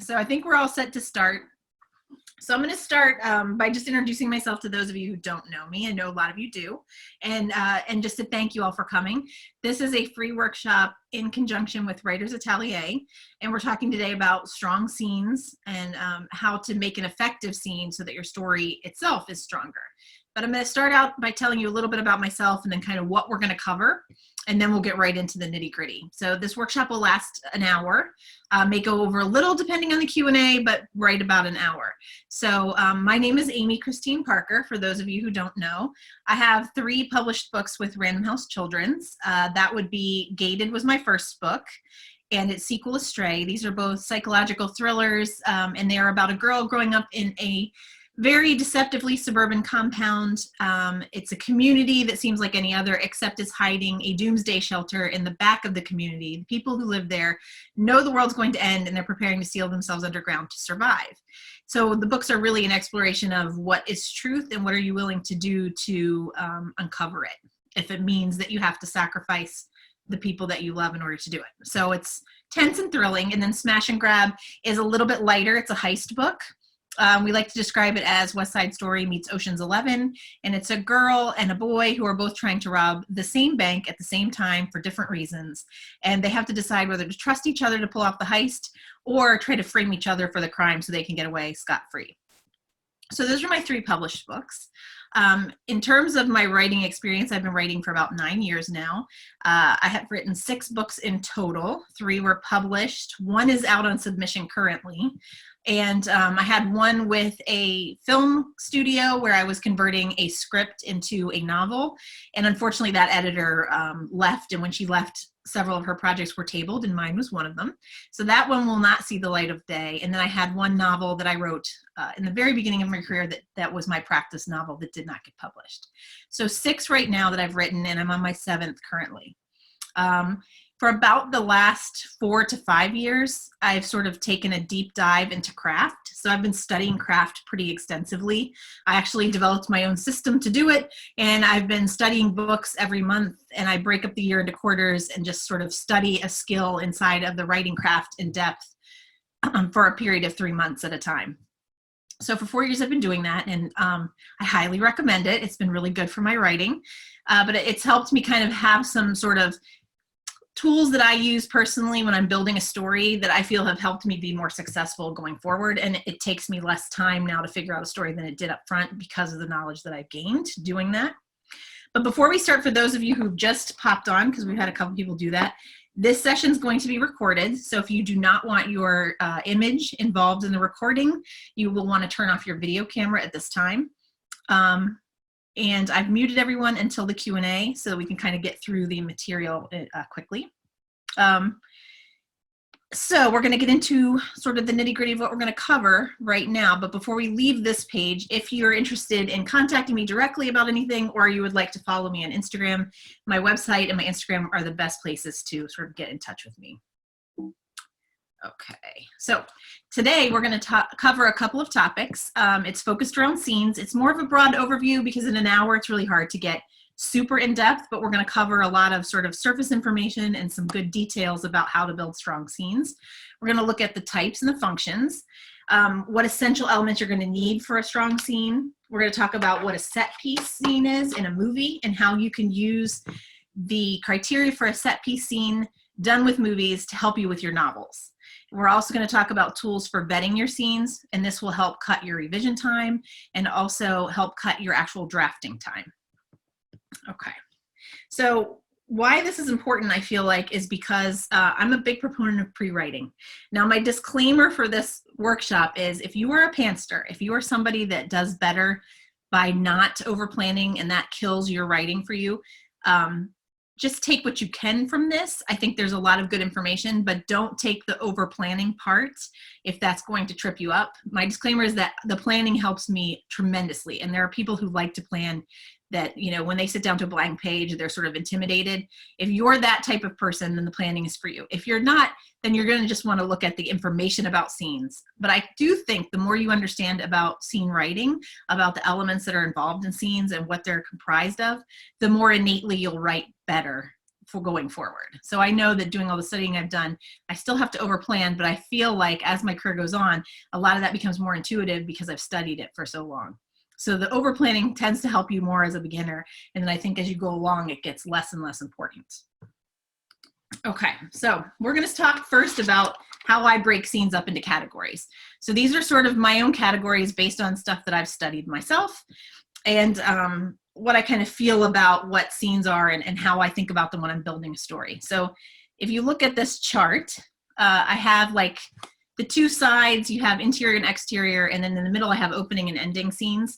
So I think we're all set to start. So I'm going to start by just introducing myself to those of you who don't know me. I know a lot of you do. And just to thank you all for coming. This is a free workshop in conjunction with Writers Atelier. And we're talking today about strong scenes and how to make an effective scene so that your story itself is stronger. But I'm going to start out by telling you a little bit about myself and then kind of what we're going to cover. And then we'll get right into the nitty gritty. So this workshop will last an hour, may go over a little depending on the Q&A, but right about an hour. So my name is Amy Christine Parker, for those of you who don't know. I have 3 published books with Random House Children's. That would be Gated was my first book, and its sequel, ASTRAY. These are both psychological thrillers, and they are about a girl growing up in a very deceptively suburban compound. It's a community that seems like any other, except it's hiding a doomsday shelter in the back of the community. The people who live there know the world's going to end and they're preparing to seal themselves underground to survive. So the books are really an exploration of what is truth and what are you willing to do to uncover it, if it means that you have to sacrifice the people that you love in order to do it. So it's tense and thrilling. And then Smash and Grab is a little bit lighter. It's a heist book. We like to describe it as West Side Story meets Ocean's 11, and it's a girl and a boy who are both trying to rob the same bank at the same time for different reasons, and they have to decide whether to trust each other to pull off the heist or try to frame each other for the crime so they can get away scot-free. So those are my 3 published books. In terms of my writing experience, I've been writing for about 9 years now. I have written 6 books in total. 3 were published. 1 is out on submission currently. And I had one with a film studio where I was converting a script into a novel. And unfortunately, that editor left. And when she left, several of her projects were tabled, and mine was one of them. So that one will not see the light of day. And then I had one novel that I wrote in the very beginning of my career that was my practice novel that did not get published. So 6 right now that I've written, and I'm on my 7th currently. For about the last 4 to 5 years, I've sort of taken a deep dive into craft. So I've been studying craft pretty extensively. I actually developed my own system to do it, and I've been studying books every month, and I break up the year into quarters and just sort of study a skill inside of the writing craft in depth for a period of 3 months at a time. So for 4 years, I've been doing that, and I highly recommend it. It's been really good for my writing, but it's helped me kind of have some sort of tools that I use personally when I'm building a story that I feel have helped me be more successful going forward. And it takes me less time now to figure out a story than it did up front because of the knowledge that I've gained doing that. But before we start, for those of you who just popped on, because we've had a couple people do that, this session is going to be recorded. So if you do not want your image involved in the recording, you will want to turn off your video camera at this time. And I've muted everyone until the Q&A so that we can kind of get through the material quickly. So we're going to get into sort of the nitty-gritty of what we're going to cover right now. But before we leave this page, if you're interested in contacting me directly about anything, or you would like to follow me on Instagram, my website and my Instagram are the best places to sort of get in touch with me. Okay, so today we're going to cover a couple of topics. It's focused around scenes. It's more of a broad overview because in an hour it's really hard to get super in depth, but we're going to cover a lot of sort of surface information and some good details about how to build strong scenes. We're going to look at the types and the functions, what essential elements you're going to need for a strong scene. We're going to talk about what a set piece scene is in a movie and how you can use the criteria for a set piece scene done with movies to help you with your novels. We're also going to talk about tools for vetting your scenes, and this will help cut your revision time and also help cut your actual drafting time. Okay, so why this is important, I feel like, is because I'm a big proponent of pre-writing. Now, my disclaimer for this workshop is if you are a pantser, if you are somebody that does better by not over-planning and that kills your writing for you, just take what you can from this. I think there's a lot of good information, but don't take the over-planning part if that's going to trip you up. My disclaimer is that the planning helps me tremendously, and there are people who like to plan that, you know, when they sit down to a blank page, they're sort of intimidated. If you're that type of person, then the planning is for you. If you're not, then you're going to just want to look at the information about scenes. But I do think the more you understand about scene writing, about the elements that are involved in scenes and what they're comprised of, the more innately you'll write better for going forward. So I know that doing all the studying I've done, I still have to overplan, but I feel like as my career goes on, a lot of that becomes more intuitive because I've studied it for so long. So the overplanning tends to help you more as a beginner. And then I think as you go along, it gets less and less important. Okay, so we're going to talk first about how I break scenes up into categories. So these are sort of my own categories based on stuff that I've studied myself, and what I kind of feel about what scenes are and how I think about them when I'm building a story. So if you look at this chart, I have like the two sides, you have interior and exterior, and then in the middle I have opening and ending scenes.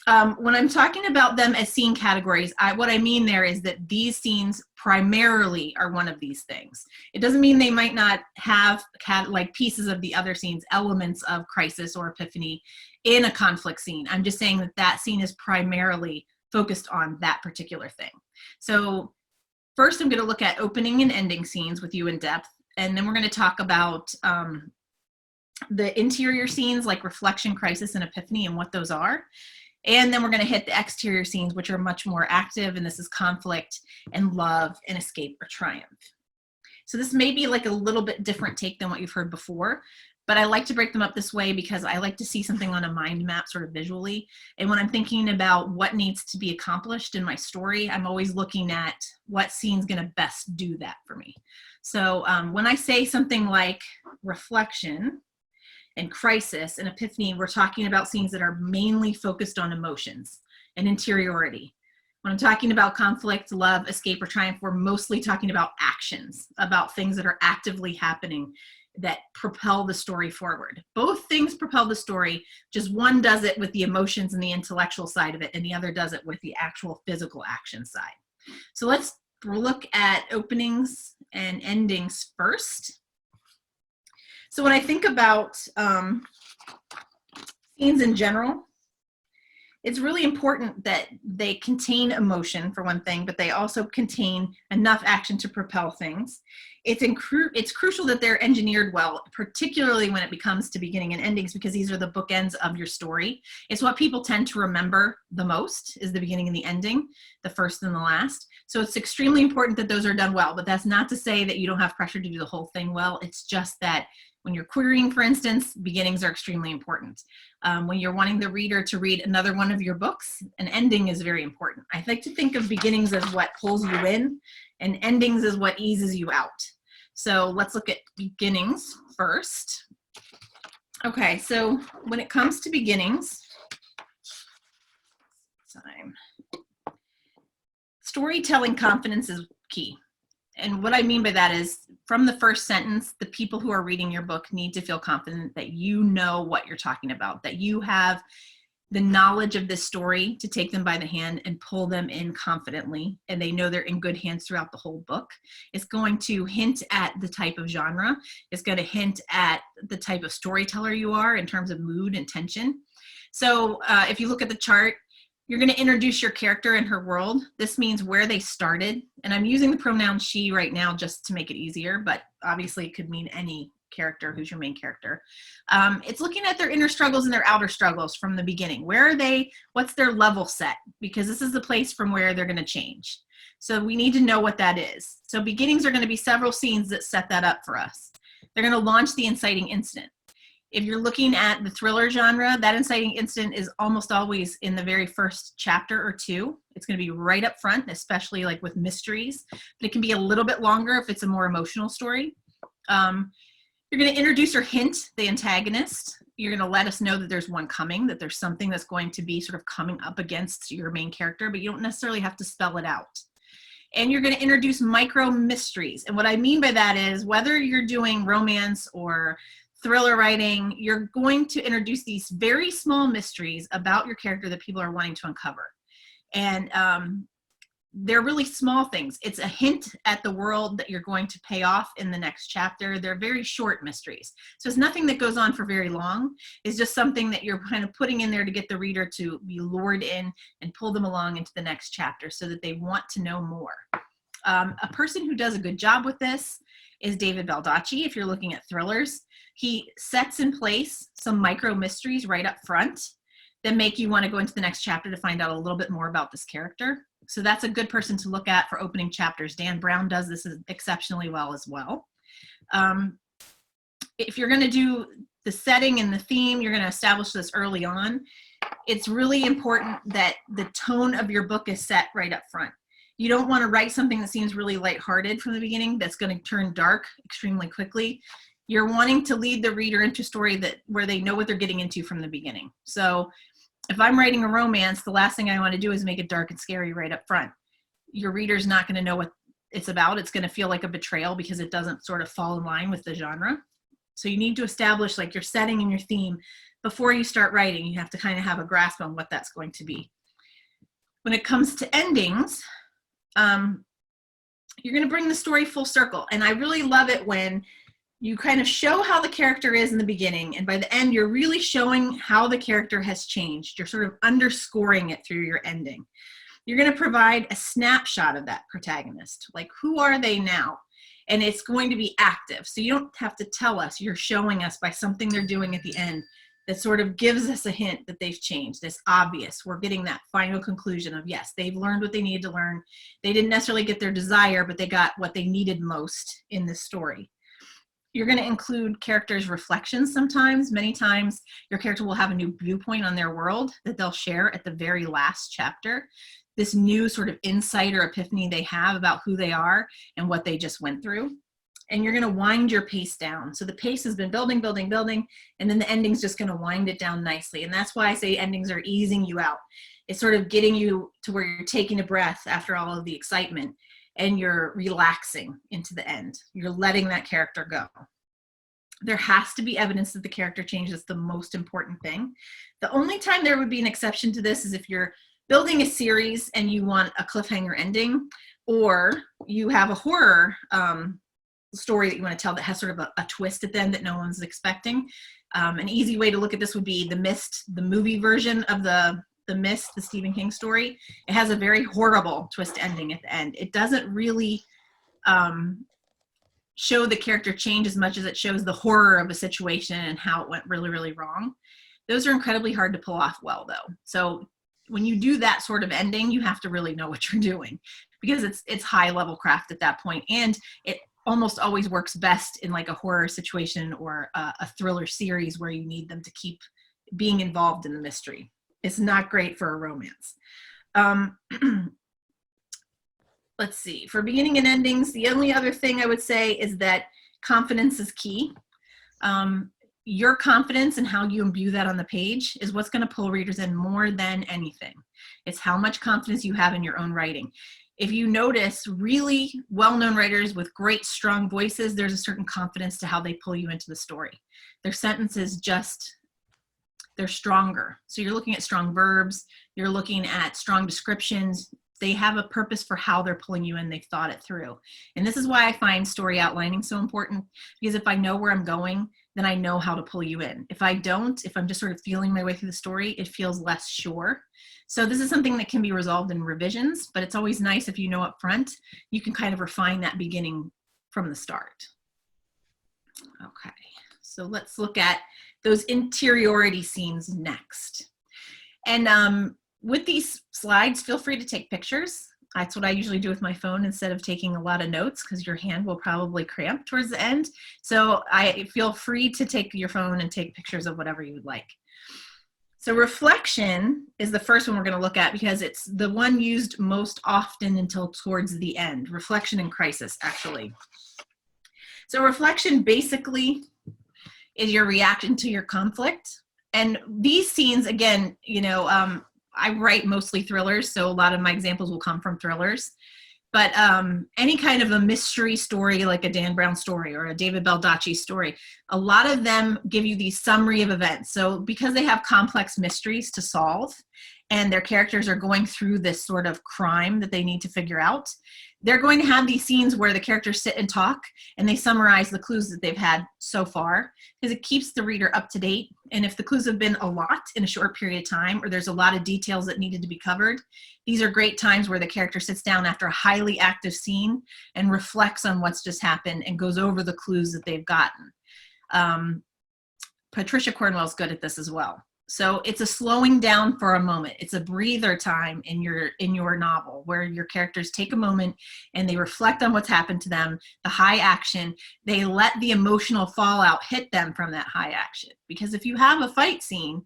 When I'm talking about them as scene categories, what I mean there is that these scenes primarily are one of these things. It doesn't mean they might not have like pieces of the other scenes, elements of crisis or epiphany in a conflict scene. I'm just saying that that scene is primarily focused on that particular thing. So first I'm going to look at opening and ending scenes with you in depth, and then we're going to talk about the interior scenes like reflection, crisis, and epiphany and what those are. And then we're going to hit the exterior scenes, which are much more active, and this is conflict and love and escape or triumph. So this may be like a little bit different take than what you've heard before, but I like to break them up this way because I like to see something on a mind map sort of visually. And when I'm thinking about what needs to be accomplished in my story, I'm always looking at what scene's going to best do that for me. So when I say something like reflection and crisis and epiphany, we're talking about scenes that are mainly focused on emotions and interiority. When I'm talking about conflict, love, escape, or triumph, we're mostly talking about actions, about things that are actively happening that propel the story forward. Both things propel the story, just one does it with the emotions and the intellectual side of it, and the other does it with the actual physical action side. So let's look at openings and endings first. So when I think about scenes in general, it's really important that they contain emotion for one thing, but they also contain enough action to propel things. It's crucial that they're engineered well, particularly when it becomes to beginning and endings, because these are the bookends of your story. It's what people tend to remember the most is the beginning and the ending, the first and the last. So it's extremely important that those are done well, but that's not to say that you don't have pressure to do the whole thing well. It's just that when you're querying, for instance, beginnings are extremely important. When you're wanting the reader to read another one of your books, an ending is very important. I like to think of beginnings as what pulls you in, and endings as what eases you out. So let's look at beginnings first. Okay, so when it comes to beginnings, storytelling confidence is key. And what I mean by that is from the first sentence, the people who are reading your book need to feel confident that you know what you're talking about, that you have the knowledge of this story to take them by the hand and pull them in confidently, and they know they're in good hands throughout the whole book. It's going to hint at the type of genre. It's going to hint at the type of storyteller you are in terms of mood and tension. So if you look at the chart, you're going to introduce your character and her world. This means where they started. And I'm using the pronoun she right now just to make it easier, but obviously it could mean any character who's your main character. It's looking at their inner struggles and their outer struggles from the beginning. Where are they? What's their level set? Because this is the place from where they're going to change. So we need to know what that is. So beginnings are going to be several scenes that set that up for us. They're going to launch the inciting incident. If you're looking at the thriller genre, that inciting incident is almost always in the very first chapter or two. It's going to be right up front, especially like with mysteries, but it can be a little bit longer if it's a more emotional story. You're going to introduce or hint the antagonist. You're going to let us know that there's one coming, that there's something that's going to be sort of coming up against your main character, but you don't necessarily have to spell it out. And you're going to introduce micro mysteries. And what I mean by that is whether you're doing romance or thriller writing, you're going to introduce these very small mysteries about your character that people are wanting to uncover. And they're really small things. It's a hint at the world that you're going to pay off in the next chapter. They're very short mysteries. So it's nothing that goes on for very long. It's just something that you're kind of putting in there to get the reader to be lured in and pull them along into the next chapter so that they want to know more. A person who does a good job with this is David Baldacci. If you're looking at thrillers, he sets in place some micro mysteries right up front that make you want to go into the next chapter to find out a little bit more about this character. So that's a good person to look at for opening chapters. Dan Brown does this exceptionally well as well. If you're going to do the setting and the theme, you're going to establish this early on. It's really important that the tone of your book is set right up front. You don't want to write something that seems really lighthearted from the beginning that's going to turn dark extremely quickly. You're wanting to lead the reader into a story where they know what they're getting into from the beginning. So if I'm writing a romance, the last thing I want to do is make it dark and scary right up front. Your reader's not going to know what it's about. It's going to feel like a betrayal because it doesn't sort of fall in line with the genre. So you need to establish like your setting and your theme before you start writing. You have to kind of have a grasp on what that's going to be. When it comes to endings, you're going to bring the story full circle. And I really love it when you kind of show how the character is in the beginning, and by the end, you're really showing how the character has changed. You're sort of underscoring it through your ending. You're going to provide a snapshot of that protagonist. Like, who are they now? And it's going to be active. So you don't have to tell us. You're showing us by something they're doing at the end that sort of gives us a hint that they've changed. It's obvious. We're getting that final conclusion of, yes, they've learned what they needed to learn. They didn't necessarily get their desire, but they got what they needed most in this story. You're going to include characters' reflections sometimes. Many times, your character will have a new viewpoint on their world that they'll share at the very last chapter. This new sort of insight or epiphany they have about who they are and what they just went through. And you're going to wind your pace down. So the pace has been building, building, building, and then the ending's just going to wind it down nicely. And that's why I say endings are easing you out. It's sort of getting you to where you're taking a breath after all of the excitement, and you're relaxing into the end. You're letting that character go. There has to be evidence that the character changes. That's the most important thing. The only time there would be an exception to this is if you're building a series and you want a cliffhanger ending, or you have a horror story that you want to tell that has sort of a twist at the end that no one's expecting. An easy way to look at this would be The Mist, the movie version of The Mist, the Stephen King story. It has a very horrible twist ending at the end. It doesn't really show the character change as much as it shows the horror of a situation and how it went really, really wrong. Those are incredibly hard to pull off well, though. So when you do that sort of ending, you have to really know what you're doing, because it's high level craft at that point, and it almost always works best in like a horror situation or a thriller series where you need them to keep being involved in the mystery. It's not great for a romance. Let's see, for beginning and endings, the only other thing I would say is that confidence is key. Your confidence and how you imbue that on the page is what's going to pull readers in more than anything. It's how much confidence you have in your own writing. If you notice really well-known writers with great, strong voices, there's a certain confidence to how they pull you into the story. Their sentences they're stronger. So you're looking at strong verbs, you're looking at strong descriptions. They have a purpose for how they're pulling you in. They've thought it through. And this is why I find story outlining so important, because if I know where I'm going, then I know how to pull you in. If I don't, if I'm just sort of feeling my way through the story, it feels less sure. So this is something that can be resolved in revisions, but it's always nice if you know up front, you can kind of refine that beginning from the start. Okay, so let's look at those interiority scenes next. And with these slides, feel free to take pictures. That's what I usually do with my phone instead of taking a lot of notes, because your hand will probably cramp towards the end. So I feel free to take your phone and take pictures of whatever you would like. So reflection is the first one we're going to look at, because it's the one used most often until towards the end. Reflection and crisis, actually. So reflection basically is your reaction to your conflict. And these scenes, again, you know, I write mostly thrillers, so a lot of my examples will come from thrillers. But any kind of a mystery story, like a Dan Brown story or a David Baldacci story, a lot of them give you the summary of events. So because they have complex mysteries to solve, and their characters are going through this sort of crime that they need to figure out, they're going to have these scenes where the characters sit and talk, and they summarize the clues that they've had so far, because it keeps the reader up to date. And if the clues have been a lot in a short period of time, or there's a lot of details that needed to be covered, these are great times where the character sits down after a highly active scene and reflects on what's just happened and goes over the clues that they've gotten. Patricia Cornwell's good at this as well. So it's a slowing down for a moment. It's a breather time in your novel where your characters take a moment and they reflect on what's happened to them, the high action. They let the emotional fallout hit them from that high action. Because if you have a fight scene,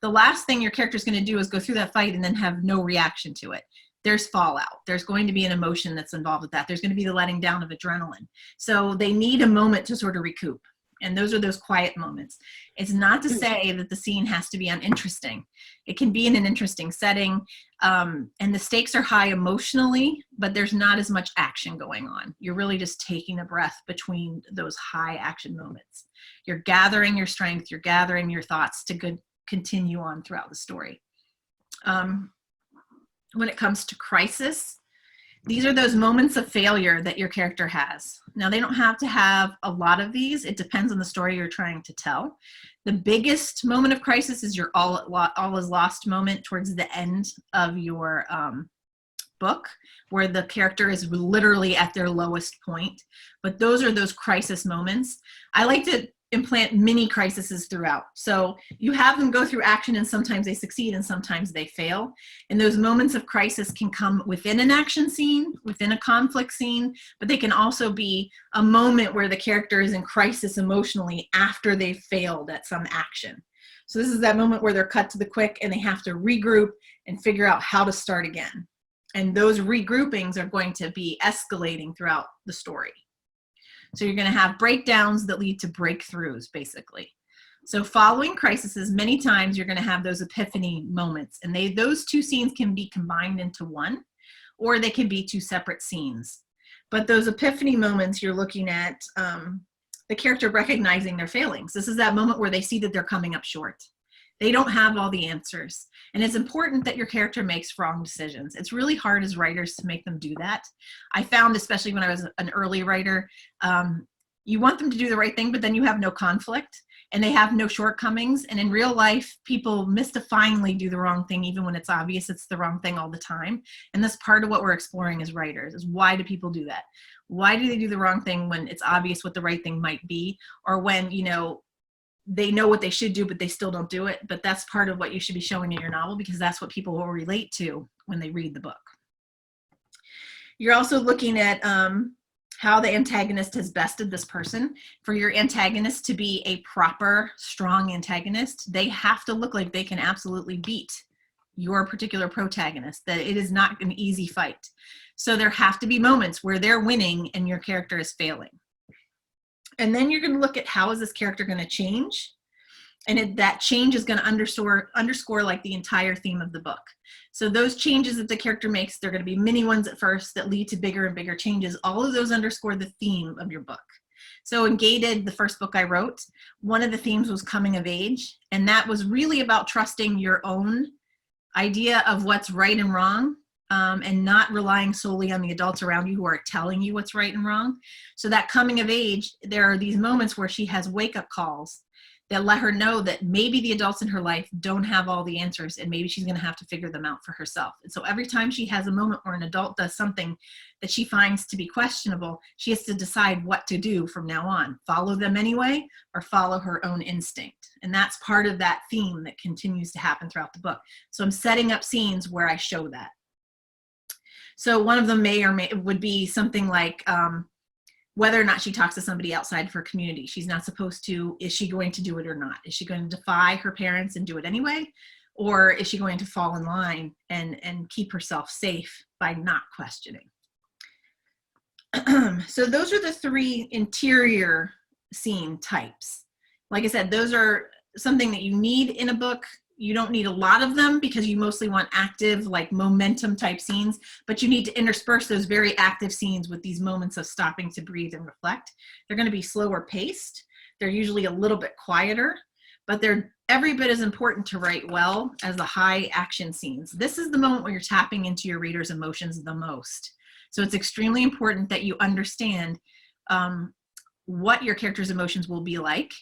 the last thing your character is going to do is go through that fight and then have no reaction to it. There's fallout. There's going to be an emotion that's involved with that. There's going to be the letting down of adrenaline. So they need a moment to sort of recoup. And those are those quiet moments. It's not to say that the scene has to be uninteresting. It can be in an interesting setting, and the stakes are high emotionally, but there's not as much action going on. You're really just taking a breath between those high action moments. You're gathering your strength, you're gathering your thoughts to continue on throughout the story. When it comes to crisis, these are those moments of failure that your character has. Now, they don't have to have a lot of these. It depends on the story you're trying to tell. The biggest moment of crisis is your all is lost moment towards the end of your book, where the character is literally at their lowest point. But those are those crisis moments. I like to implant mini crises throughout. So you have them go through action, and sometimes they succeed and sometimes they fail. And those moments of crisis can come within an action scene, within a conflict scene, but they can also be a moment where the character is in crisis emotionally after they've failed at some action. So this is that moment where they're cut to the quick and they have to regroup and figure out how to start again. And those regroupings are going to be escalating throughout the story. So you're going to have breakdowns that lead to breakthroughs, basically. So following crises, many times you're going to have those epiphany moments. And those two scenes can be combined into one, or they can be two separate scenes. But those epiphany moments, you're looking at the character recognizing their failings. This is that moment where they see that they're coming up short. They don't have all the answers. And it's important that your character makes wrong decisions. It's really hard as writers to make them do that. I found, especially when I was an early writer, you want them to do the right thing, but then you have no conflict and they have no shortcomings. And in real life, people mystifyingly do the wrong thing, even when it's obvious it's the wrong thing all the time. And that's part of what we're exploring as writers, is why do people do that? Why do they do the wrong thing when it's obvious what the right thing might be? Or when, they know what they should do, but they still don't do it. But that's part of what you should be showing in your novel, because that's what people will relate to when they read the book. You're also looking at how the antagonist has bested this person. For your antagonist to be a proper, strong antagonist, they have to look like they can absolutely beat your particular protagonist, that it is not an easy fight. So there have to be moments where they're winning and your character is failing. And then you're going to look at how is this character going to change? And that change is going to underscore like the entire theme of the book. So those changes that the character makes, they're going to be mini ones at first that lead to bigger and bigger changes. All of those underscore the theme of your book. So in Gated, the first book I wrote, one of the themes was coming of age. And that was really about trusting your own idea of what's right and wrong. And not relying solely on the adults around you who are telling you what's right and wrong. So that coming of age, there are these moments where she has wake-up calls that let her know that maybe the adults in her life don't have all the answers, and maybe she's going to have to figure them out for herself. And so every time she has a moment where an adult does something that she finds to be questionable, she has to decide what to do from now on. Follow them anyway, or follow her own instinct. And that's part of that theme that continues to happen throughout the book. So I'm setting up scenes where I show that. So one of them would be something like whether or not she talks to somebody outside of her community. She's not supposed to. Is she going to do it or not? Is she going to defy her parents and do it anyway? Or is she going to fall in line and keep herself safe by not questioning? So those are the three interior scene types. Like I said, those are something that you need in a book. You don't need a lot of them because you mostly want active, like momentum type scenes, but you need to intersperse those very active scenes with these moments of stopping to breathe and reflect. They're going to be slower paced. They're usually a little bit quieter, but they're every bit as important to write well as the high action scenes. This is the moment where you're tapping into your reader's emotions the most. So it's extremely important that you understand what your character's emotions will be like.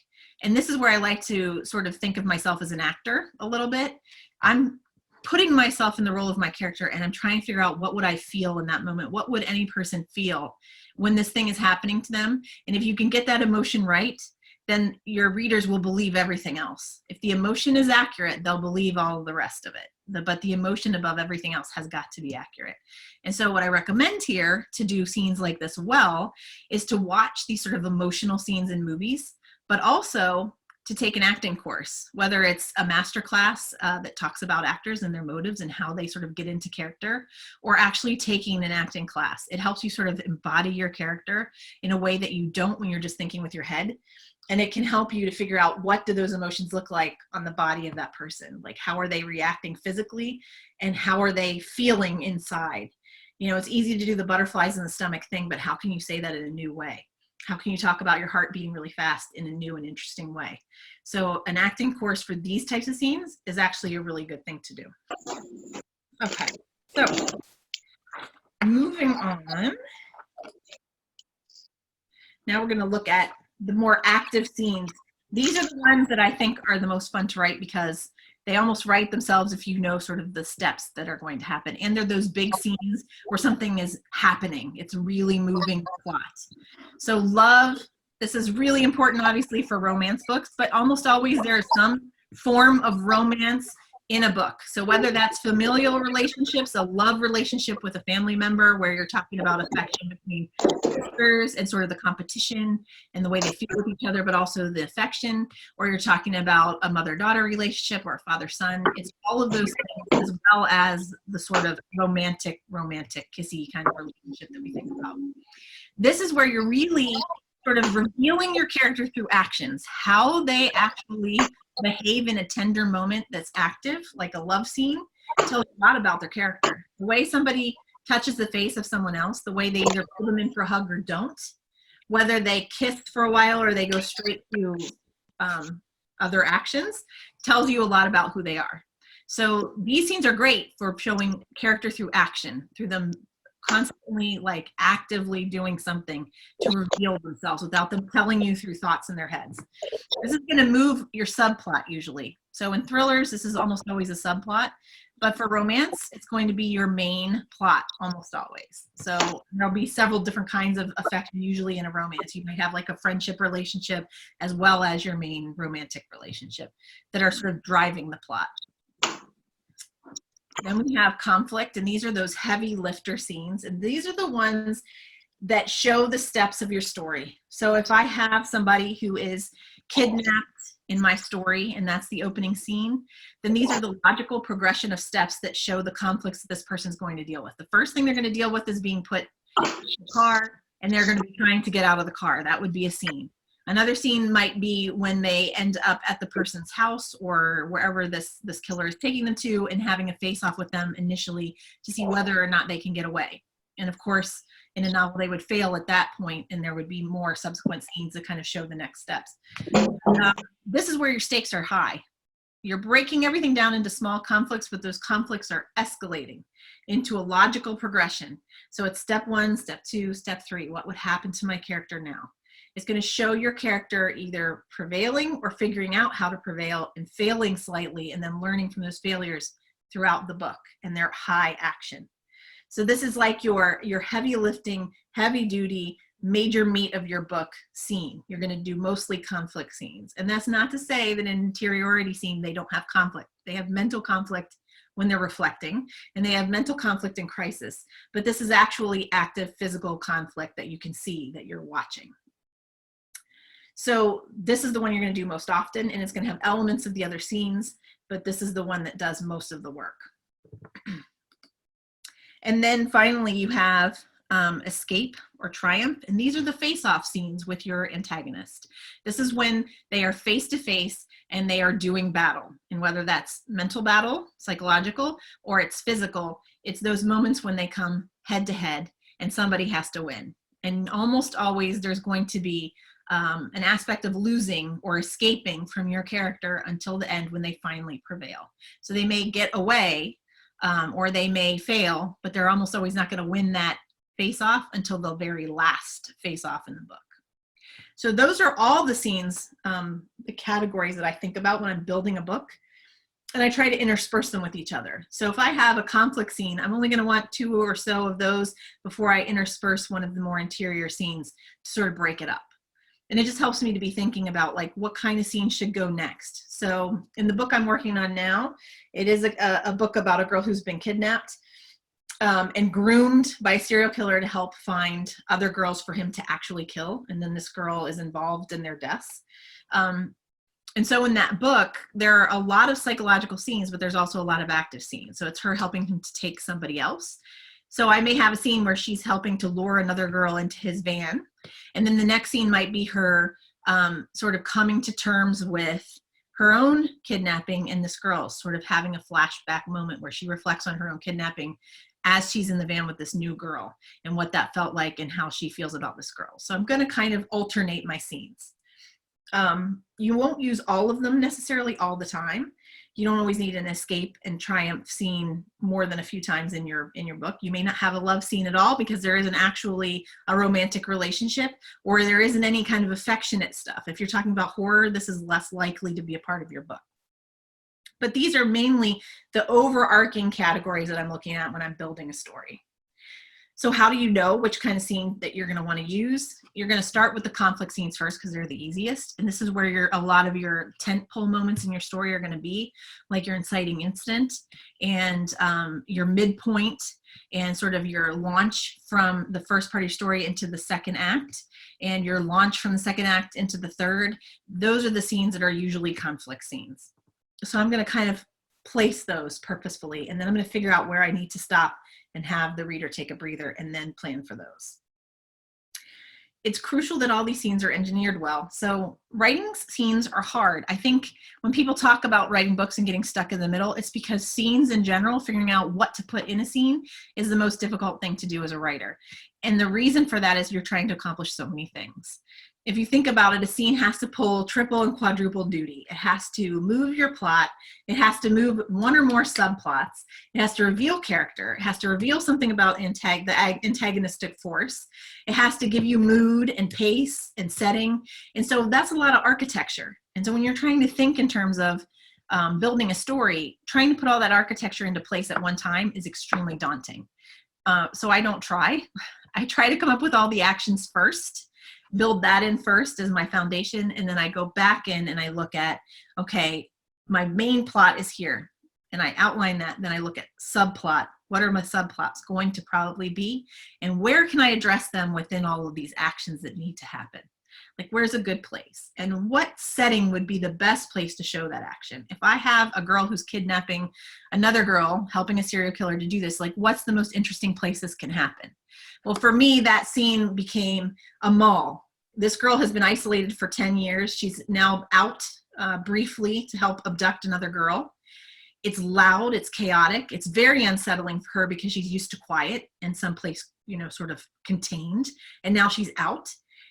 And this is where I like to sort of think of myself as an actor a little bit. I'm putting myself in the role of my character and I'm trying to figure out what would I feel in that moment? What would any person feel when this thing is happening to them? And if you can get that emotion right, then your readers will believe everything else. If the emotion is accurate, they'll believe all the rest of it. But the emotion above everything else has got to be accurate. And so what I recommend here to do scenes like this well is to watch these sort of emotional scenes in movies, but also to take an acting course, whether it's a master class that talks about actors and their motives and how they sort of get into character, or actually taking an acting class. It helps you sort of embody your character in a way that you don't when you're just thinking with your head. And it can help you to figure out, what do those emotions look like on the body of that person? Like, how are they reacting physically and how are they feeling inside? You know, it's easy to do the butterflies in the stomach thing, but how can you say that in a new way? How can you talk about your heart beating really fast in a new and interesting way? So an acting course for these types of scenes is actually a really good thing to do. Okay, so moving on. Now we're going to look at the more active scenes. These are the ones that I think are the most fun to write because they almost write themselves if you know sort of the steps that are going to happen. And they're those big scenes where something is happening. It's really moving the plot. So love, this is really important obviously for romance books, but almost always there is some form of romance in a book. So whether that's familial relationships, a love relationship with a family member where you're talking about affection between sisters and sort of the competition and the way they feel with each other, but also the affection, or you're talking about a mother-daughter relationship or a father-son. It's all of those things, as well as the sort of romantic, kissy kind of relationship that we think about. This is where you're really sort of revealing your character through actions, how they actually behave in a tender moment that's active, like a love scene, tells you a lot about their character. The way somebody touches the face of someone else, the way they either pull them in for a hug or don't, whether they kiss for a while or they go straight to other actions, tells you a lot about who they are. So these scenes are great for showing character through action, through them constantly like actively doing something to reveal themselves without them telling you through thoughts in their heads. This is going to move your subplot usually. So in thrillers, this is almost always a subplot, but for romance, it's going to be your main plot almost always. So there'll be several different kinds of affection usually in a romance. You might have like a friendship relationship as well as your main romantic relationship that are sort of driving the plot. Then we have conflict, and these are those heavy lifter scenes, and these are the ones that show the steps of your story. So if I have somebody who is kidnapped in my story, and that's the opening scene, then these are the logical progression of steps that show the conflicts that this person's going to deal with. The first thing they're going to deal with is being put in the car, and they're going to be trying to get out of the car. That would be a scene. Another scene might be when they end up at the person's house or wherever this killer is taking them to and having a face-off with them initially to see whether or not they can get away. And of course, in a novel, they would fail at that point, and there would be more subsequent scenes that kind of show the next steps. This is where your stakes are high. You're breaking everything down into small conflicts, but those conflicts are escalating into a logical progression. So it's step 1, step 2, step 3. What would happen to my character now? It's going to show your character either prevailing or figuring out how to prevail and failing slightly and then learning from those failures throughout the book, and their high action. So this is like your heavy lifting, heavy duty, major meat of your book scene. You're going to do mostly conflict scenes. And that's not to say that in an interiority scene, they don't have conflict. They have mental conflict when they're reflecting, and they have mental conflict in crisis. But this is actually active physical conflict that you can see that you're watching. So this is the one you're going to do most often, and it's going to have elements of the other scenes, but this is the one that does most of the work. And then finally you have escape or triumph, and these are the face-off scenes with your antagonist. This is when they are face-to-face and they are doing battle, and whether that's mental battle, psychological, or it's physical, it's those moments when they come head-to-head and somebody has to win. And almost always there's going to be an aspect of losing or escaping from your character until the end when they finally prevail. So they may get away or they may fail, but they're almost always not going to win that face-off until the very last face-off in the book. So those are all the scenes, the categories that I think about when I'm building a book, and I try to intersperse them with each other. So if I have a conflict scene, I'm only going to want 2 or so of those before I intersperse one of the more interior scenes to sort of break it up. And it just helps me to be thinking about like what kind of scene should go next. So in the book I'm working on now, it is a book about a girl who's been kidnapped and groomed by a serial killer to help find other girls for him to actually kill. And then this girl is involved in their deaths. And so in that book, there are a lot of psychological scenes, but there's also a lot of active scenes. So it's her helping him to take somebody else. So I may have a scene where she's helping to lure another girl into his van. And then the next scene might be her sort of coming to terms with her own kidnapping and this girl sort of having a flashback moment where she reflects on her own kidnapping as she's in the van with this new girl and what that felt like and how she feels about this girl. So I'm going to kind of alternate my scenes. You won't use all of them necessarily all the time. You don't always need an escape and triumph scene more than a few times in your book. You may not have a love scene at all because there isn't actually a romantic relationship, or there isn't any kind of affectionate stuff. If you're talking about horror, this is less likely to be a part of your book. But these are mainly the overarching categories that I'm looking at when I'm building a story. So how do you know which kind of scene that you're going to want to use? You're going to start with the conflict scenes first because they're the easiest. And this is where a lot of your tentpole moments in your story are going to be, like your inciting incident and your midpoint and sort of your launch from the first part of your story into the second act and your launch from the second act into the third. Those are the scenes that are usually conflict scenes. So I'm going to kind of place those purposefully, and then I'm going to figure out where I need to stop and have the reader take a breather and then plan for those. It's crucial that all these scenes are engineered well. So writing scenes are hard. I think when people talk about writing books and getting stuck in the middle, it's because scenes in general, figuring out what to put in a scene is the most difficult thing to do as a writer. And the reason for that is you're trying to accomplish so many things. If you think about it, a scene has to pull triple and quadruple duty. It has to move your plot. It has to move one or more subplots. It has to reveal character. It has to reveal something about the antagonistic force. It has to give you mood and pace and setting. And so that's a lot of architecture. And so when you're trying to think in terms of building a story, trying to put all that architecture into place at one time is extremely daunting. So I don't try. I try to come up with all the actions first, build that in first as my foundation, and then I go back in and I look at, okay, my main plot is here, and I outline that, then I look at subplot. What are my subplots going to probably be, and where can I address them within all of these actions that need to happen? Like, where's a good place, and what setting would be the best place to show that action? If I have a girl who's kidnapping another girl, helping a serial killer to do this, like, what's the most interesting place this can happen? Well, for me, that scene became a mall. This girl has been isolated for 10 years. She's now out briefly to help abduct another girl. It's loud, it's chaotic, it's very unsettling for her because she's used to quiet and someplace, sort of contained, and now she's out.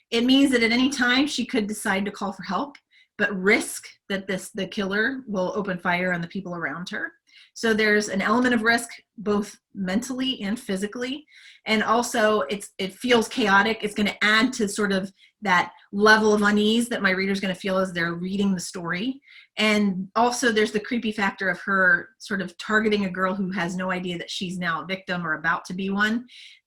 It means that at any time she could decide to call for help, but risk that the killer will open fire on the people around her. So there's an element of risk, both mentally and physically. And also it feels chaotic. It's going to add to sort of that level of unease that my reader's going to feel as they're reading the story. And also there's the creepy factor of her sort of targeting a girl who has no idea that she's now a victim or about to be one.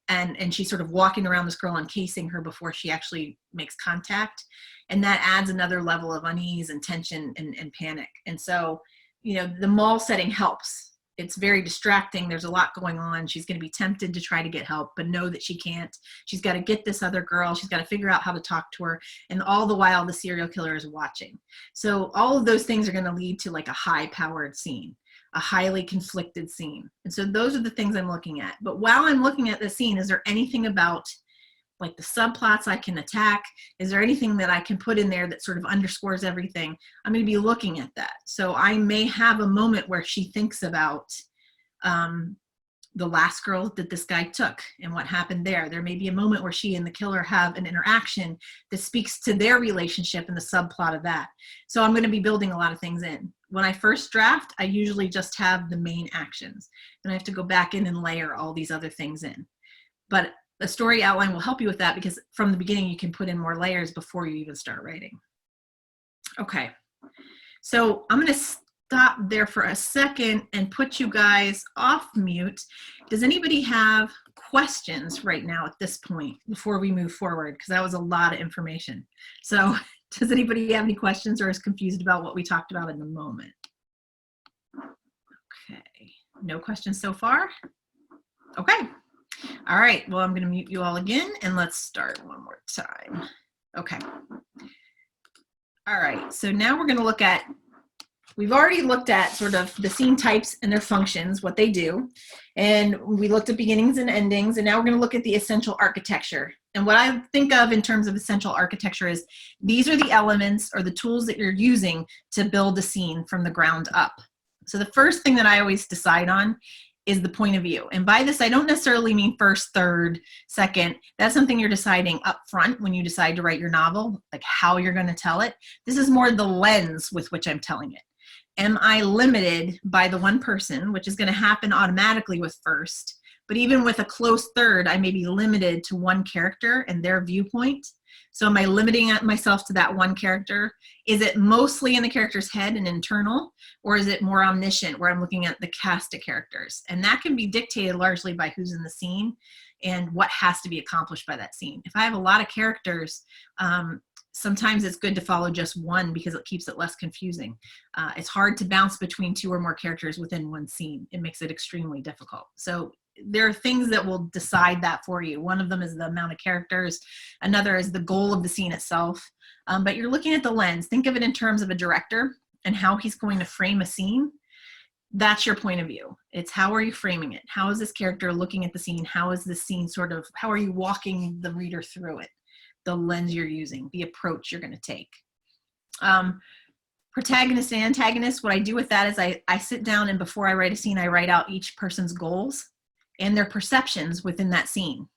And she's sort of walking around this girl, encasing her before she actually makes contact. And that adds another level of unease and tension and panic. And so, the mall setting helps. It's very distracting. There's a lot going on. She's going to be tempted to try to get help, but know that she can't. She's got to get this other girl. She's got to figure out how to talk to her. And all the while, the serial killer is watching. So all of those things are going to lead to like a high-powered scene, a highly conflicted scene. And so those are the things I'm looking at. But while I'm looking at the scene, is there anything about like the subplots I can attack? Is there anything that I can put in there that sort of underscores everything? I'm going to be looking at that. So I may have a moment where she thinks about the last girl that this guy took and what happened there. There may be a moment where she and the killer have an interaction that speaks to their relationship and the subplot of that. So I'm going to be building a lot of things in. When I first draft, I usually just have the main actions, and I have to go back in and layer all these other things in. But the story outline will help you with that because from the beginning you can put in more layers before you even start writing. Okay, so I'm going to stop there for a second and put you guys off mute. Does anybody have questions right now at this point before we move forward? Because that was a lot of information. So does anybody have any questions or is confused about what we talked about in the moment? Okay, no questions so far? Okay, all right, well, I'm gonna mute you all again and let's start one more time. Okay, all right, so now we're gonna look at, we've already looked at sort of the scene types and their functions, what they do, and we looked at beginnings and endings, and now we're gonna look at the essential architecture. And what I think of in terms of essential architecture is these are the elements or the tools that you're using to build a scene from the ground up. So the first thing that I always decide on is the point of view. And by this, I don't necessarily mean first, third, second. That's something you're deciding up front when you decide to write your novel, like how you're gonna tell it. This is more the lens with which I'm telling it. Am I limited by the one person, which is gonna happen automatically with first, but even with a close third, I may be limited to one character and their viewpoint. So am I limiting myself to that one character? Is it mostly in the character's head and internal, or is it more omniscient where I'm looking at the cast of characters? And that can be dictated largely by who's in the scene and what has to be accomplished by that scene. If I have a lot of characters, sometimes it's good to follow just one because it keeps it less confusing. It's hard to bounce between two or more characters within one scene. It makes it extremely difficult. So there are things that will decide that for you. One of them is the amount of characters. Another is the goal of the scene itself. But you're looking at the lens. Think of it in terms of a director and how he's going to frame a scene. That's your point of view. It's how are you framing it? How is this character looking at the scene? How is the scene sort of, how are you walking the reader through it? The lens you're using, the approach you're going to take. Protagonist and antagonist, what I do with that is I sit down and before I write a scene, I write out each person's goals and their perceptions within that scene.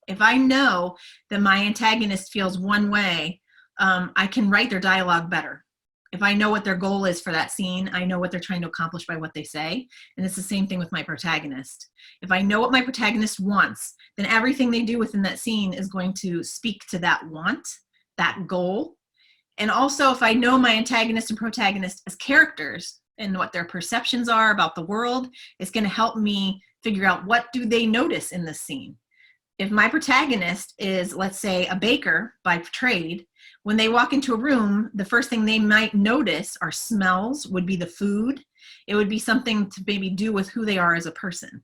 If I know that my antagonist feels one way, I can write their dialogue better. If I know what their goal is for that scene, I know what they're trying to accomplish by what they say. And it's the same thing with my protagonist. If I know what my protagonist wants, then everything they do within that scene is going to speak to that want, that goal. And also if I know my antagonist and protagonist as characters and what their perceptions are about the world, it's going to help me figure out what do they notice in this scene. If my protagonist is, let's say, a baker by trade, when they walk into a room, the first thing they might notice are smells, would be the food. It would be something to maybe do with who they are as a person.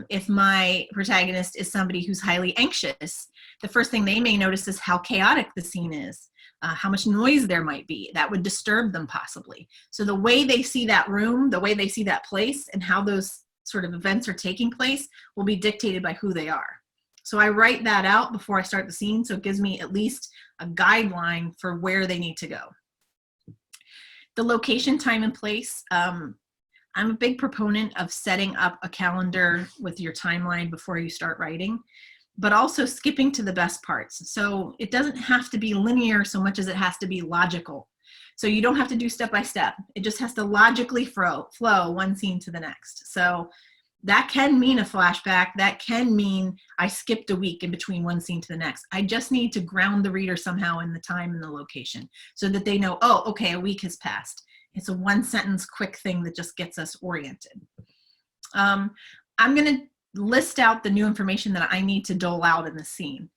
If my protagonist is somebody who's highly anxious, the first thing they may notice is how chaotic the scene is, how much noise there might be. That would disturb them possibly. So the way they see that room, the way they see that place, and how those sort of events are taking place will be dictated by who they are. So I write that out before I start the scene, so it gives me at least a guideline for where they need to go. The location, time, and place. I'm a big proponent of setting up a calendar with your timeline before you start writing, but also skipping to the best parts. So it doesn't have to be linear so much as it has to be logical. So you don't have to do step by step. It just has to logically flow one scene to the next. So that can mean a flashback. That can mean I skipped a week in between one scene to the next. I just need to ground the reader somehow in the time and the location so that they know, oh, okay, a week has passed. It's a one sentence quick thing that just gets us oriented. I'm gonna list out the new information that I need to dole out in the scene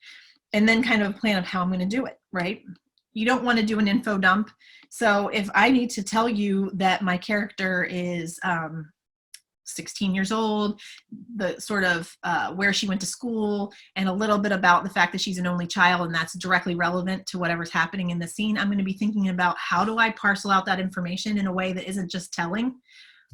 and then kind of a plan of how I'm gonna do it, right? You don't wanna do an info dump. So if I need to tell you that my character is 16 years old, the sort of where she went to school, and a little bit about the fact that she's an only child, and that's directly relevant to whatever's happening in the scene, I'm going to be thinking about how do I parcel out that information in a way that isn't just telling,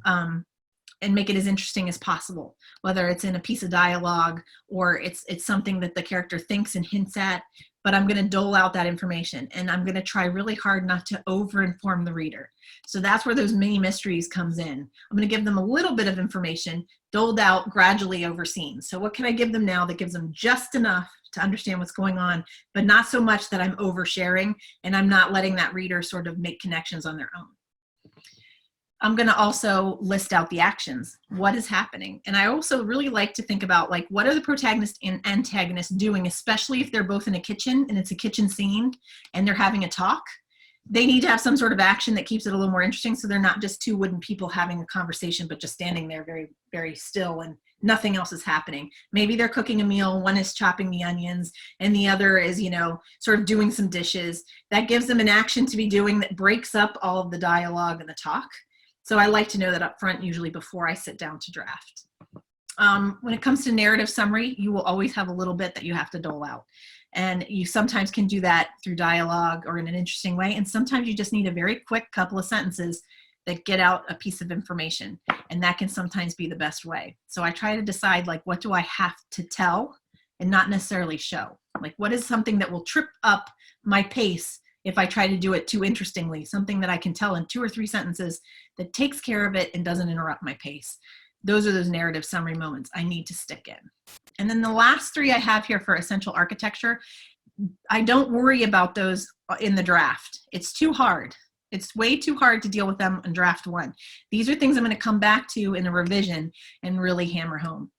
and make it as interesting as possible, whether it's in a piece of dialogue or it's something that the character thinks and hints at, but I'm going to dole out that information, and I'm going to try really hard not to over-inform the reader. So that's where those mini mysteries comes in. I'm going to give them a little bit of information doled out gradually over scenes. So what can I give them now that gives them just enough to understand what's going on, but not so much that I'm oversharing and I'm not letting that reader sort of make connections on their own. I'm going to also list out the actions. What is happening? And I also really like to think about, like, what are the protagonist and antagonist doing, especially if they're both in a kitchen and it's a kitchen scene and they're having a talk. they need to have some sort of action that keeps it a little more interesting, so they're not just two wooden people having a conversation, but just standing there very, very still and nothing else is happening. Maybe they're cooking a meal, one is chopping the onions, and the other is, you know, sort of doing some dishes. That gives them an action to be doing that breaks up all of the dialogue and the talk. So I like to know that up front, usually before I sit down to draft. When it comes to narrative summary, you will always have a little bit that you have to dole out. And you sometimes can do that through dialogue or in an interesting way. And sometimes you just need a very quick couple of sentences that get out a piece of information. And that can sometimes be the best way. So I try to decide, like, what do I have to tell and not necessarily show? Like, what is something that will trip up my pace if I try to do it too interestingly? Something that I can tell in 2 or 3 sentences that takes care of it and doesn't interrupt my pace. Those are those narrative summary moments I need to stick in. And then the last 3 I have here for essential architecture, I don't worry about those in the draft. It's too hard. It's way too hard to deal with them in draft 1. These are things I'm going to come back to in a revision and really hammer home.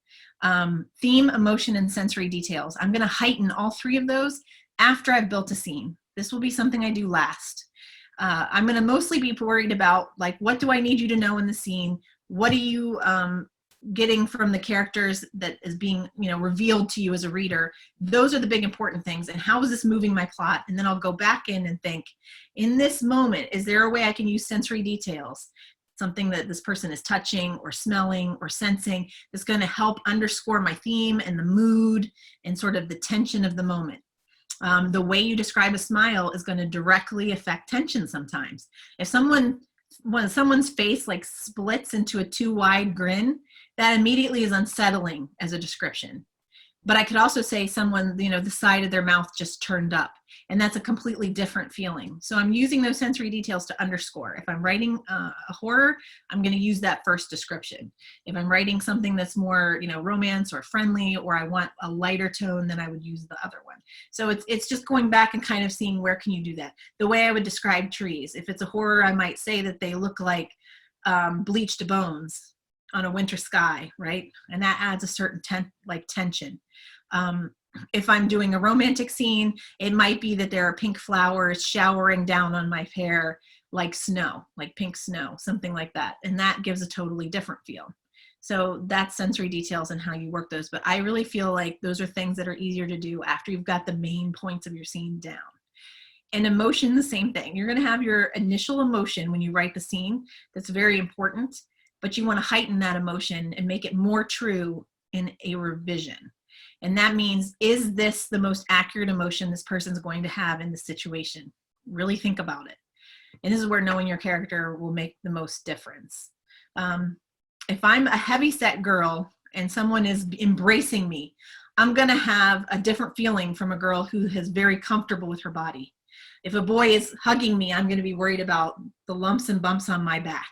Theme, emotion, and sensory details. I'm going to heighten all 3 of those after I've built a scene. This will be something I do last. I'm going to mostly be worried about, like, what do I need you to know in the scene? What are you getting from the characters that is being, you know, revealed to you as a reader? Those are the big important things. And how is this moving my plot? And then I'll go back in and think, in this moment, is there a way I can use sensory details? Something that this person is touching or smelling or sensing that's going to help underscore my theme and the mood and sort of the tension of the moment. The way you describe a smile is going to directly affect tension sometimes. If when someone's face like splits into a too wide grin, that immediately is unsettling as a description. But I could also say someone, you know, the side of their mouth just turned up, and that's a completely different feeling. So I'm using those sensory details to underscore. If I'm writing a horror, I'm going to use that first description. If I'm writing something that's more, you know, romance or friendly, or I want a lighter tone, then I would use the other one. So it's just going back and kind of seeing where can you do that. The way I would describe trees. If it's a horror, I might say that they look like bleached bones on a winter sky, right? And that adds a certain tension. If I'm doing a romantic scene, it might be that there are pink flowers showering down on my hair like snow, like pink snow, something like that. And that gives a totally different feel. So that's sensory details and how you work those. But I really feel like those are things that are easier to do after you've got the main points of your scene down. And emotion, the same thing. You're going to have your initial emotion when you write the scene. That's very important. But you want to heighten that emotion and make it more true in a revision. And that means, is this the most accurate emotion this person's going to have in the situation? Really think about it. And this is where knowing your character will make the most difference. If I'm a heavyset girl and someone is embracing me, I'm going to have a different feeling from a girl who is very comfortable with her body. If a boy is hugging me, I'm going to be worried about the lumps and bumps on my back.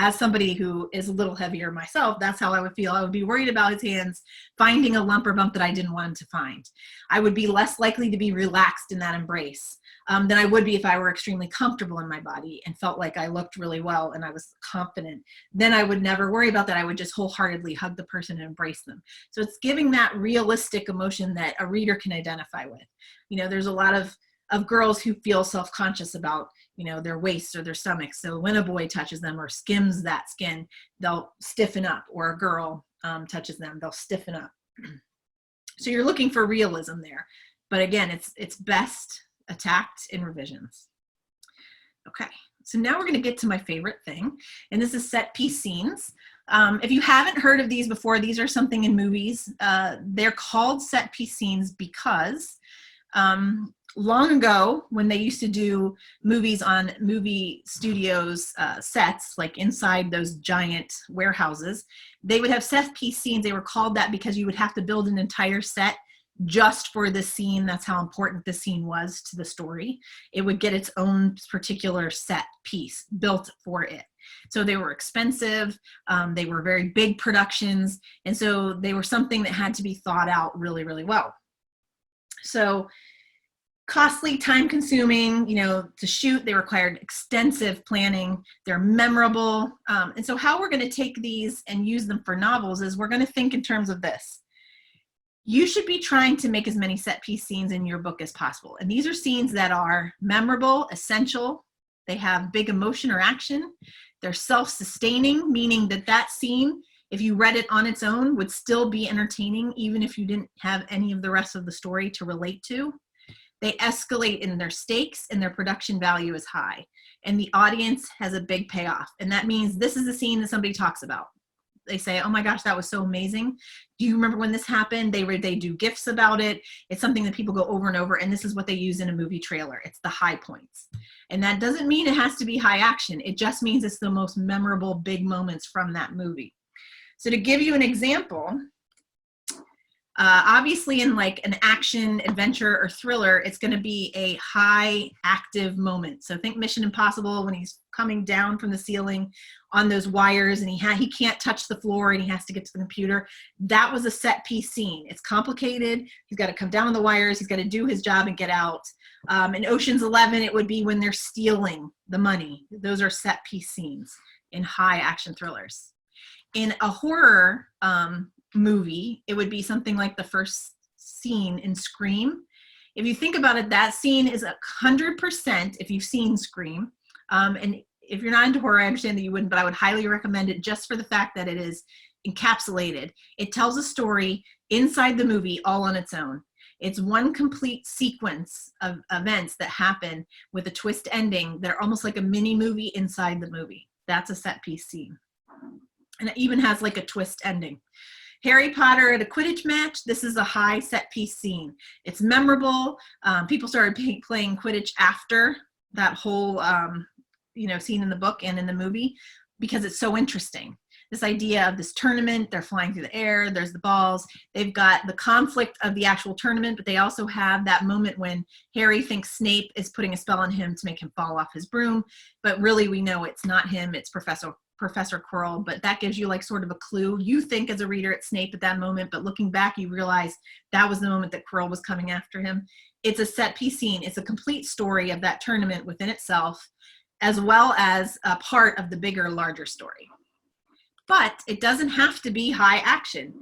As somebody who is a little heavier myself, that's how I would feel. I would be worried about his hands finding a lump or bump that I didn't want him to find. I would be less likely to be relaxed in that embrace than I would be if I were extremely comfortable in my body and felt like I looked really well and I was confident. Then I would never worry about that. I would just wholeheartedly hug the person and embrace them. So it's giving that realistic emotion that a reader can identify with. You know, there's a lot of girls who feel self-conscious about, you know, their waists or their stomachs. So when a boy touches them or skims that skin, they'll stiffen up, or a girl touches them, they'll stiffen up. So you're looking for realism there. But again, it's best attacked in revisions. Okay, so now we're going to get to my favorite thing, and this is set piece scenes. If you haven't heard of these before, these are something in movies. They're called set piece scenes because long ago, when they used to do movies on movie studios sets, like inside those giant warehouses, they would have set piece scenes. They were called that because you would have to build an entire set just for this scene. That's how important this scene was to the story. It would get its own particular set piece built for it. So they were expensive. They were very big productions. And so they were something that had to be thought out really, really well. So costly, time consuming, you know, to shoot. They required extensive planning. They're memorable. And so how we're going to take these and use them for novels is we're going to think in terms of this. You should be trying to make as many set piece scenes in your book as possible. And these are scenes that are memorable, essential, They have big emotion or action. They're self-sustaining, meaning that that scene, if you read it on its own, would still be entertaining, even if you didn't have any of the rest of the story to relate to. They escalate in their stakes and their production value is high. And the audience has a big payoff. And that means this is a scene that somebody talks about. They say, oh my gosh, that was so amazing. Do you remember when this happened? They do GIFs about it. It's something that people go over and over, and this is what they use in a movie trailer. It's the high points. And that doesn't mean it has to be high action. It just means it's the most memorable big moments from that movie. So to give you an example, obviously in like an action, adventure, or thriller, it's going to be a high active moment. So think Mission Impossible when he's coming down from the ceiling on those wires and he can't touch the floor and he has to get to the computer. That was a set piece scene. It's complicated. He's got to come down on the wires. He's got to do his job and get out. In Ocean's 11, it would be when they're stealing the money. Those are set piece scenes in high action thrillers. In a horror movie, it would be something like the first scene in Scream. If you think about it, that scene is 100%, if you've seen Scream, and if you're not into horror, I understand that you wouldn't, but I would highly recommend it just for the fact that it is encapsulated. It tells a story inside the movie all on its own. It's one complete sequence of events that happen with a twist ending that are almost like a mini movie inside the movie. That's a set piece scene. And it even has like a twist ending. Harry Potter at a Quidditch match, this is a high set piece scene. It's memorable. People started playing Quidditch after that whole scene in the book and in the movie because it's so interesting. This idea of this tournament, they're flying through the air, there's the balls, they've got the conflict of the actual tournament, but they also have that moment when Harry thinks Snape is putting a spell on him to make him fall off his broom, but really we know it's not him, it's Professor Quirrell, but that gives you like sort of a clue. You think as a reader it's Snape at that moment, but looking back you realize that was the moment that Quirrell was coming after him. It's a set piece scene. It's a complete story of that tournament within itself, as well as a part of the bigger, larger story. But it doesn't have to be high action.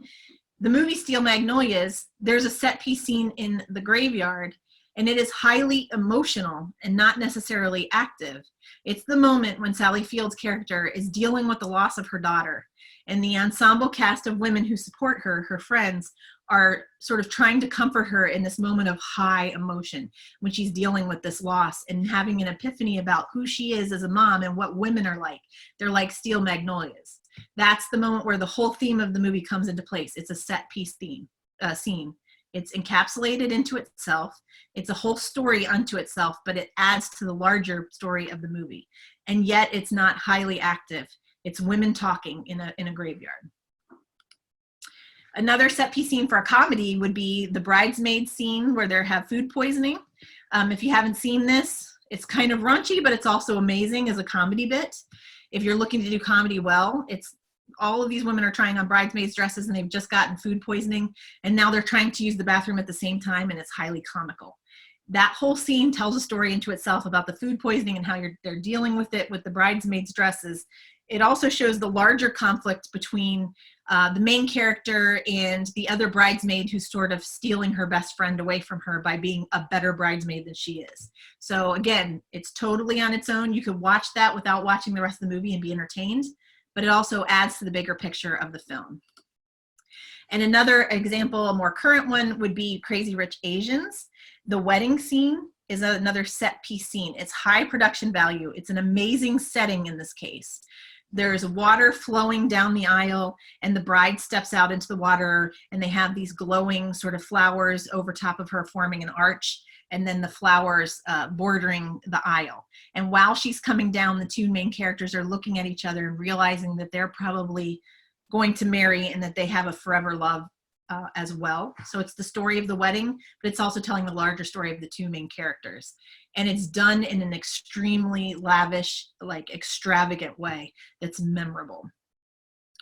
The movie Steel Magnolias, there's a set piece scene in the graveyard, and it is highly emotional and not necessarily active. It's the moment when Sally Field's character is dealing with the loss of her daughter, and the ensemble cast of women who support her, her friends, are sort of trying to comfort her in this moment of high emotion when she's dealing with this loss and having an epiphany about who she is as a mom and what women are like. They're like steel magnolias. That's the moment where the whole theme of the movie comes into place. It's a set piece scene. It's encapsulated into itself. It's a whole story unto itself, but it adds to the larger story of the movie. And yet it's not highly active. It's women talking in a graveyard. Another set piece scene for a comedy would be the bridesmaid scene where they have food poisoning. If you haven't seen this, it's kind of raunchy, but it's also amazing as a comedy bit. If you're looking to do comedy well, it's all of these women are trying on bridesmaids dresses and they've just gotten food poisoning and now they're trying to use the bathroom at the same time and it's highly comical. That whole scene tells a story into itself about the food poisoning and how they're dealing with it with the bridesmaids dresses. It also shows the larger conflict between the main character and the other bridesmaid who's sort of stealing her best friend away from her by being a better bridesmaid than she is. So again, it's totally on its own. You could watch that without watching the rest of the movie and be entertained, but it also adds to the bigger picture of the film. And another example, a more current one, would be Crazy Rich Asians. The wedding scene is another set piece scene. It's high production value. It's an amazing setting in this case. There's water flowing down the aisle and the bride steps out into the water and they have these glowing sort of flowers over top of her forming an arch and then the flowers bordering the aisle. And while she's coming down, the two main characters are looking at each other and realizing that they're probably going to marry and that they have a forever love as well. So it's the story of the wedding, but it's also telling the larger story of the two main characters. And it's done in an extremely lavish, like extravagant way that's memorable,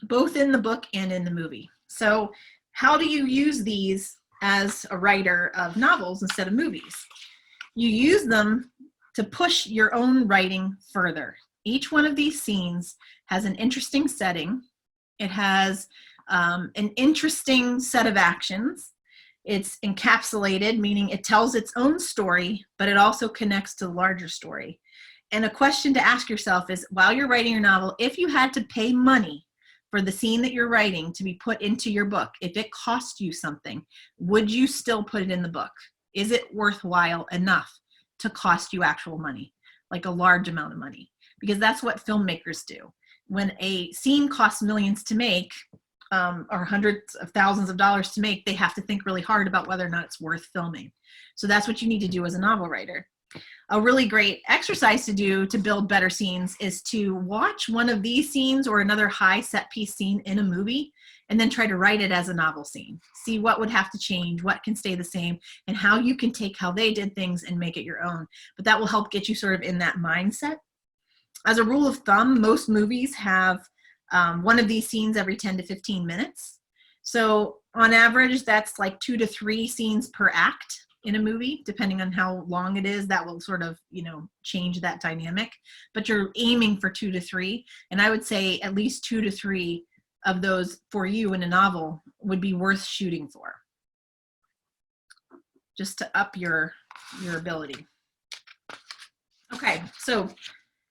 both in the book and in the movie. So how do you use these as a writer of novels instead of movies? You use them to push your own writing further. Each one of these scenes has an interesting setting. It has an interesting set of actions. It's encapsulated, meaning it tells its own story, but it also connects to the larger story. And a question to ask yourself is, while you're writing your novel, if you had to pay money for the scene that you're writing to be put into your book, if it cost you something, would you still put it in the book? Is it worthwhile enough to cost you actual money, like a large amount of money? Because that's what filmmakers do. When a scene costs millions to make, or hundreds of thousands of dollars to make, they have to think really hard about whether or not it's worth filming. So that's what you need to do as a novel writer. A really great exercise to do to build better scenes is to watch one of these scenes or another high set piece scene in a movie, and then try to write it as a novel scene. See what would have to change, what can stay the same, and how you can take how they did things and make it your own. But that will help get you sort of in that mindset. As a rule of thumb, most movies have one of these scenes every 10 to 15 minutes. So on average, that's like 2 to 3 scenes per act in a movie, depending on how long it is. That will sort of, change that dynamic, but you're aiming for 2 to 3. And I would say at least 2 to 3 of those for you in a novel would be worth shooting for, just to up your ability. Okay, so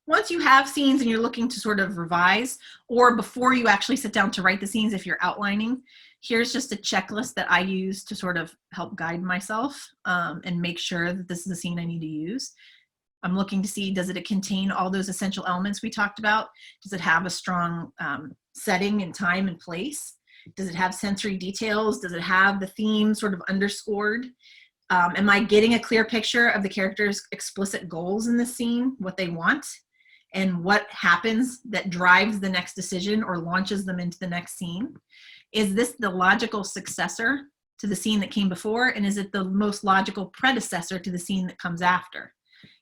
once you have scenes and you're looking to sort of revise, or before you actually sit down to write the scenes, if you're outlining, here's just a checklist that I use to sort of help guide myself and make sure that this is the scene I need to use. I'm looking to see, does it contain all those essential elements we talked about? Does it have a strong setting and time and place? Does it have sensory details? Does it have the theme sort of underscored? Am I getting a clear picture of the characters' explicit goals in this scene, what they want, and what happens that drives the next decision or launches them into the next scene? Is this the logical successor to the scene that came before? And is it the most logical predecessor to the scene that comes after?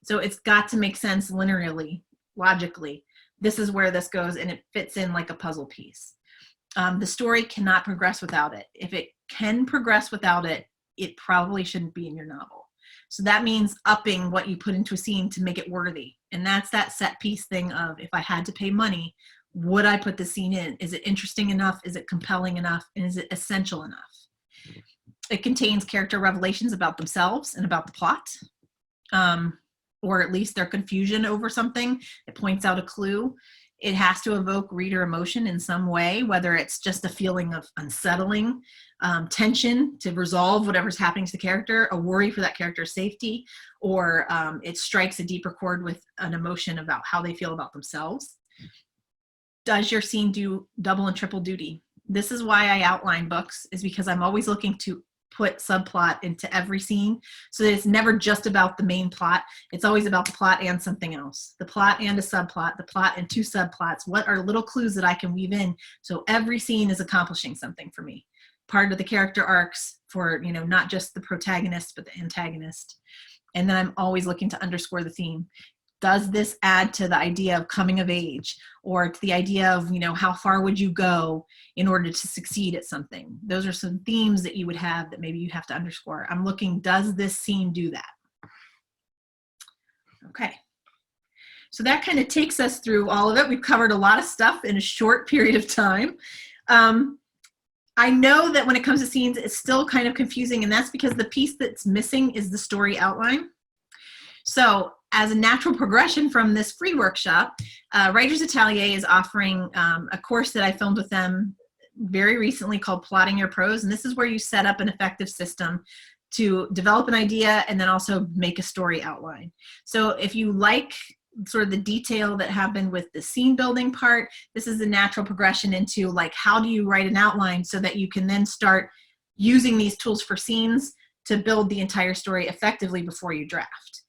So it's got to make sense linearly, logically. This is where this goes, and it fits in like a puzzle piece. The story cannot progress without it. If it can progress without it, it probably shouldn't be in your novel. So that means upping what you put into a scene to make it worthy. And that's that set piece thing of, if I had to pay money, would I put the scene in? Is it interesting enough? Is it compelling enough? And is it essential enough? It contains character revelations about themselves and about the plot, or at least their confusion over something. It points out a clue. It has to evoke reader emotion in some way, whether it's just a feeling of unsettling, tension to resolve whatever's happening to the character, a worry for that character's safety, or it strikes a deeper chord with an emotion about how they feel about themselves. Does your scene do double and triple duty? This is why I outline books, is because I'm always looking to put subplot into every scene, so that it's never just about the main plot. It's always about the plot and something else. The plot and a subplot, the plot and 2 subplots. What are little clues that I can weave in so every scene is accomplishing something for me? Part of the character arcs for, not just the protagonist, but the antagonist. And then I'm always looking to underscore the theme. Does this add to the idea of coming of age, or to the idea of, how far would you go in order to succeed at something? Those are some themes that you would have that maybe you have to underscore. I'm looking, does this scene do that? Okay. So that kind of takes us through all of it. We've covered a lot of stuff in a short period of time. I know that when it comes to scenes, it's still kind of confusing, and that's because the piece that's missing is the story outline. So as a natural progression from this free workshop, Writers Atelier is offering a course that I filmed with them very recently called Plotting Your Prose. And this is where you set up an effective system to develop an idea and then also make a story outline. So if you like sort of the detail that happened with the scene building part, this is the natural progression into, like, how do you write an outline so that you can then start using these tools for scenes to build the entire story effectively before you draft.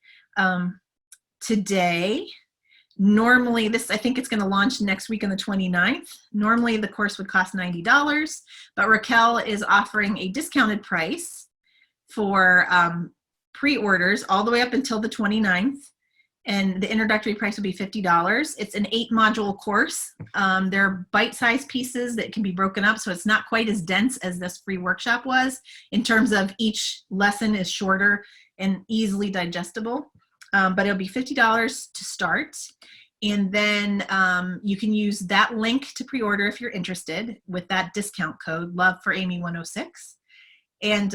Today, normally I think it's going to launch next week on the 29th. Normally the course would cost $90, but Raquel is offering a discounted price for pre-orders all the way up until the 29th. And the introductory price would be $50. It's an 8-module course. There are bite-sized pieces that can be broken up, so it's not quite as dense as this free workshop was, in terms of each lesson is shorter and easily digestible. But it'll be $50 to start. And then you can use that link to pre-order if you're interested with that discount code, LOVE4AMY106. And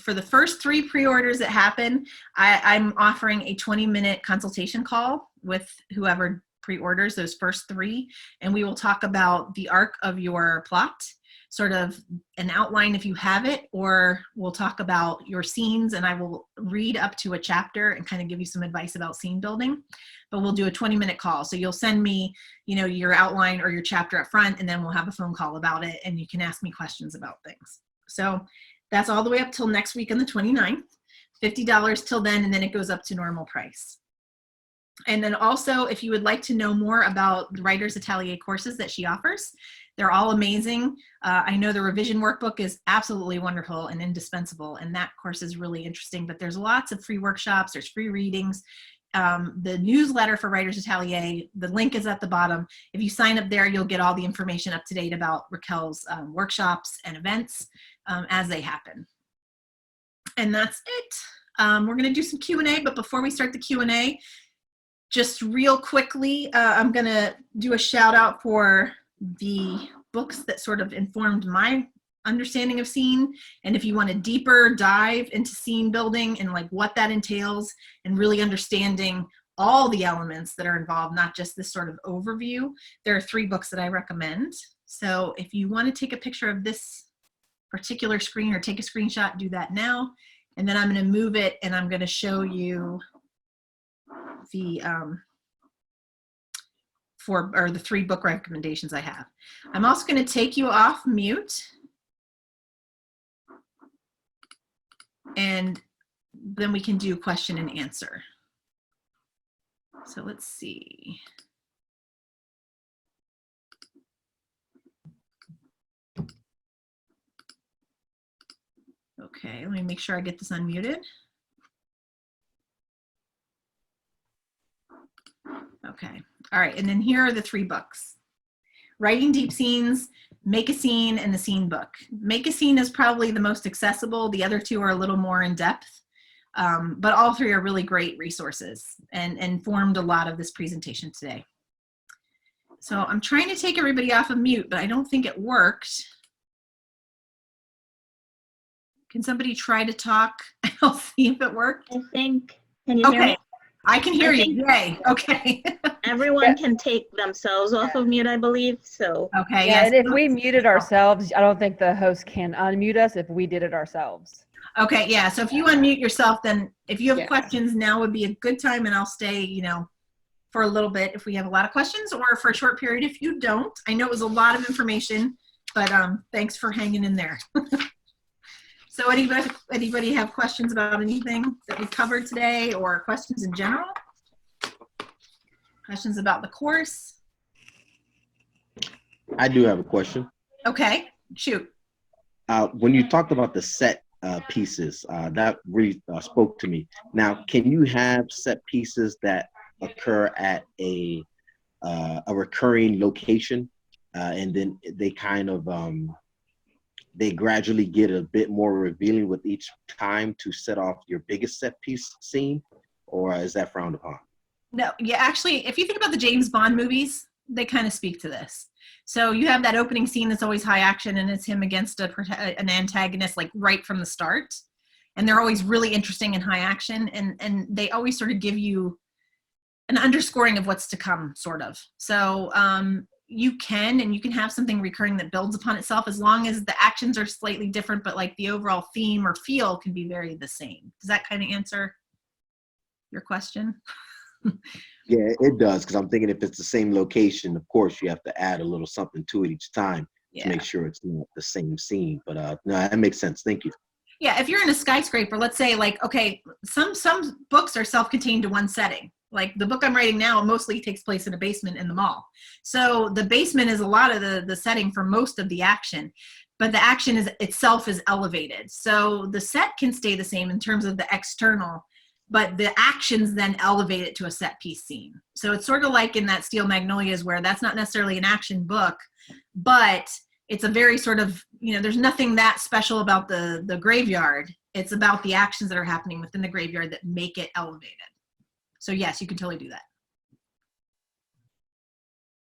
for the first 3 pre-orders that happen, I'm offering a 20-minute consultation call with whoever pre-orders those first 3, and we will talk about the arc of your plot, sort of an outline if you have it, or we'll talk about your scenes, and I will read up to a chapter and kind of give you some advice about scene building. But we'll do a 20-minute call. So you'll send me, you know, your outline or your chapter up front, and then we'll have a phone call about it, and you can ask me questions about things. So that's all the way up till next week on the 29th, $50 till then, and then it goes up to normal price. And then also, if you would like to know more about the Writer's Atelier courses that she offers, they're all amazing. I know the revision workbook is absolutely wonderful and indispensable, and that course is really interesting, but there's lots of free workshops, there's free readings. The newsletter for Writer's Atelier, the link is at the bottom. If you sign up there, you'll get all the information up to date about Raquel's workshops and events as they happen. And that's it. We're gonna do some Q&A, but before we start the Q&A, just real quickly, I'm gonna do a shout out for the books that sort of informed my understanding of scene. And if you want a deeper dive into scene building and like what that entails and really understanding all the elements that are involved, not just this sort of overview, there are 3 books that I recommend. So if you want to take a picture of this particular screen or take a screenshot, do that now. And then I'm going to move it and I'm going to show you the the 3 book recommendations I have. I'm also going to take you off mute, and then we can do question and answer. So let's see. Okay, let me make sure I get this unmuted. Okay, all right, and then here are the 3 books. Writing Deep Scenes, Make a Scene, and the Scene Book. Make a Scene is probably the most accessible. The other 2 are a little more in depth, but all 3 are really great resources and informed a lot of this presentation today. So I'm trying to take everybody off of mute, but I don't think it worked. Can somebody try to talk? I'll see if it worked. I think, can you hear me? I can hear you. Yay. Okay. Everyone can take themselves off of mute, I believe. So. Okay. Yeah, Yes. and if we muted ourselves, I don't think the host can unmute us if we did it ourselves. Okay. Yeah. So if you unmute yourself, then if you have questions, now would be a good time, and I'll stay, you know, for a little bit if we have a lot of questions, or for a short period if you don't. I know it was a lot of information, but thanks for hanging in there. So anybody have questions about anything that we covered today, or questions in general? Questions about the course? I do have a question. Okay, shoot. When you talked about the set pieces, that really spoke to me. Now, can you have set pieces that occur at a recurring location, and then they kind of they gradually get a bit more revealing with each time to set off your biggest set piece scene, or is that frowned upon? No, yeah, actually, if you think about the James Bond movies, they kind of speak to this. So you have that opening scene that's always high action, and it's him against an antagonist, like right from the start. And they're always really interesting and high action, and they always sort of give you an underscoring of what's to come, sort of. So you can have something recurring that builds upon itself, as long as the actions are slightly different, but like the overall theme or feel can be very the same. Does that kind of answer your question? Yeah, it does, because I'm thinking if it's the same location, of course you have to add a little something to it each time to make sure it's not the same scene. But no, that makes sense. Thank you. Yeah, if you're in a skyscraper, let's say, like, okay, some books are self-contained to one setting. Like the book I'm writing now mostly takes place in a basement in the mall. So the basement is a lot of the setting for most of the action, but the action itself is elevated. So the set can stay the same in terms of the external, but the actions then elevate it to a set piece scene. So it's sort of like in that Steel Magnolias, where that's not necessarily an action book, but it's a very sort of, you know, there's nothing that special about the graveyard. It's about the actions that are happening within the graveyard that make it elevated. So yes, you can totally do that.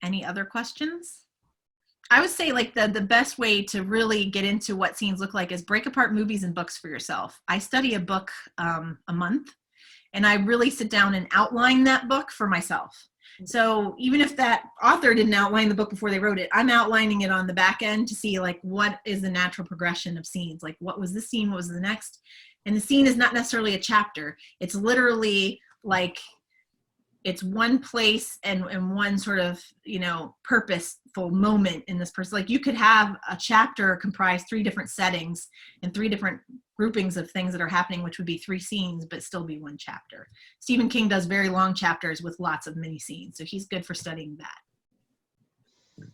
Any other questions? I would say like the best way to really get into what scenes look like is break apart movies and books for yourself. I study a book a month, and I really sit down and outline that book for myself. So even if that author didn't outline the book before they wrote it, I'm outlining it on the back end to see like what is the natural progression of scenes. Like what was this scene, what was the next? And the scene is not necessarily a chapter. It's literally like it's one place and one sort of, you know, purposeful moment in this person. Like you could have a chapter comprise 3 different settings and 3 different groupings of things that are happening, which would be 3 scenes, but still be one chapter. Stephen King does very long chapters with lots of mini scenes, so he's good for studying that.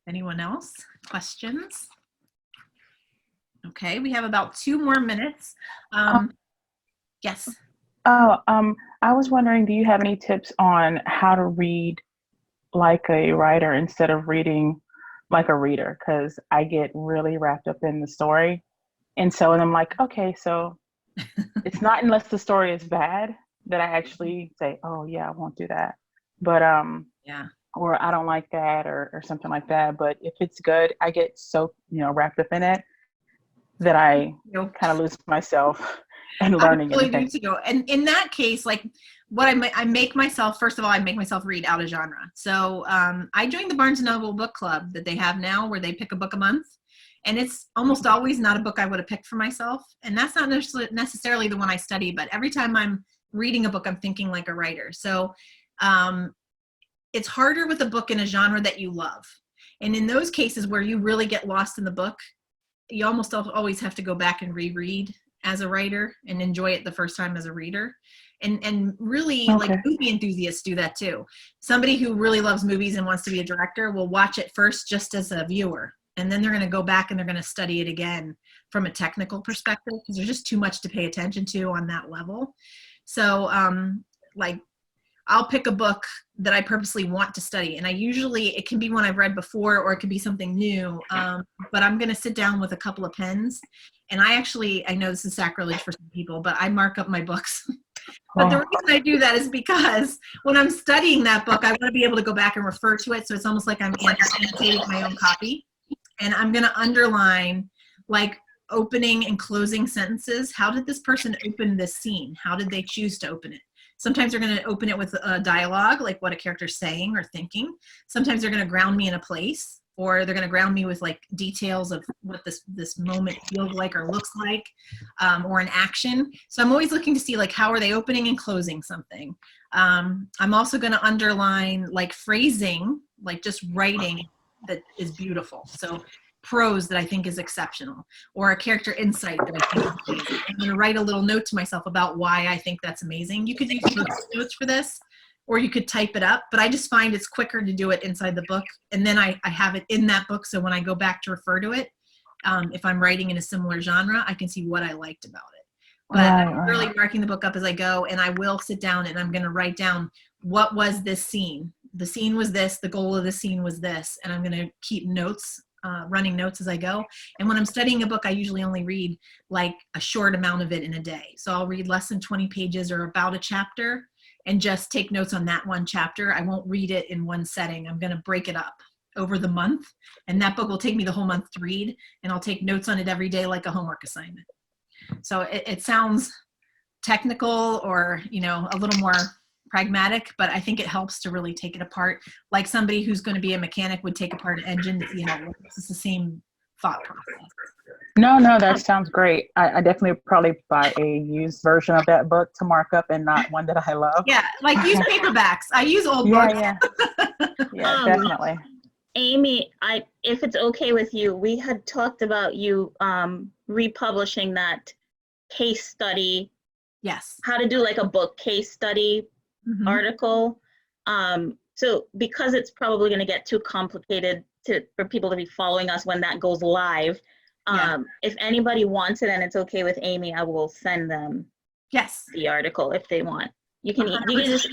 Anyone else? Questions? Okay, we have about 2 more minutes. Yes. Oh, I was wondering, do you have any tips on how to read like a writer instead of reading like a reader? Because I get really wrapped up in the story. And so I'm like, okay, so it's not unless the story is bad that I actually say, oh yeah, I won't do that. But Yeah. or I don't like that or something like that. But if it's good, I get so, you know, wrapped up in it that I kind of lose myself and learning I really anything. do too. And in that case, like what I make myself, first of all, I make myself read out of genre. So I joined the Barnes & Noble book club that they have now where they pick a book a month. And it's almost always not a book I would have picked for myself. And that's not necessarily the one I study, but every time I'm reading a book, I'm thinking like a writer. So it's harder with a book in a genre that you love. And in those cases where you really get lost in the book, you almost always have to go back and reread as a writer and enjoy it the first time as a reader. And really, Okay. like movie enthusiasts do that too. Somebody who really loves movies and wants to be a director will watch it first just as a viewer. And then they're going to go back and they're going to study it again from a technical perspective because there's just too much to pay attention to on that level. So like I'll pick a book that I purposely want to study. And it can be one I've read before or it could be something new. But I'm going to sit down with a couple of pens. And I know this is sacrilege for some people, but I mark up my books. But the reason I do that is because when I'm studying that book, I want to be able to go back and refer to it. So it's almost like I'm annotating my own copy. And I'm going to underline like opening and closing sentences. How did this person open this scene? How did they choose to open it? Sometimes they're going to open it with a dialogue, like what a character's saying or thinking. Sometimes they're going to ground me in a place, or they're going to ground me with like details of what this moment feels like or looks like, or an action. So I'm always looking to see like how are they opening and closing something. I'm also going to underline like phrasing, like just writing that is beautiful. So prose that I think is exceptional, or a character insight that I think is amazing. I'm going to write a little note to myself about why I think that's amazing. You could use notes for this, or you could type it up, but I just find it's quicker to do it inside the book. And then I have it in that book. So when I go back to refer to it, if I'm writing in a similar genre, I can see what I liked about it. But I'm really marking the book up as I go, and I will sit down and I'm going to write down what was this scene. The scene was this, the goal of the scene was this, and I'm going to keep notes, running notes as I go. And when I'm studying a book, I usually only read like a short amount of it in a day. So I'll read less than 20 pages or about a chapter and just take notes on that one chapter. I won't read it in one setting. I'm going to break it up over the month, and that book will take me the whole month to read, and I'll take notes on it every day like a homework assignment. So it sounds technical or, you know, a little more pragmatic, but I think it helps to really take it apart. Like somebody who's going to be a mechanic would take apart an engine to see how it works. It's the same thought process. No, that sounds great. I definitely probably buy a used version of that book to mark up and not one that I love. Yeah, like use paperbacks. I use old books. Yeah, definitely. Amy, if it's okay with you, we had talked about you republishing that case study. Yes. How to do like a book case study article. So because it's probably going to get too complicated for people to be following us when that goes live, if anybody wants it and it's okay with Amy, I will send them the article if they want. You can just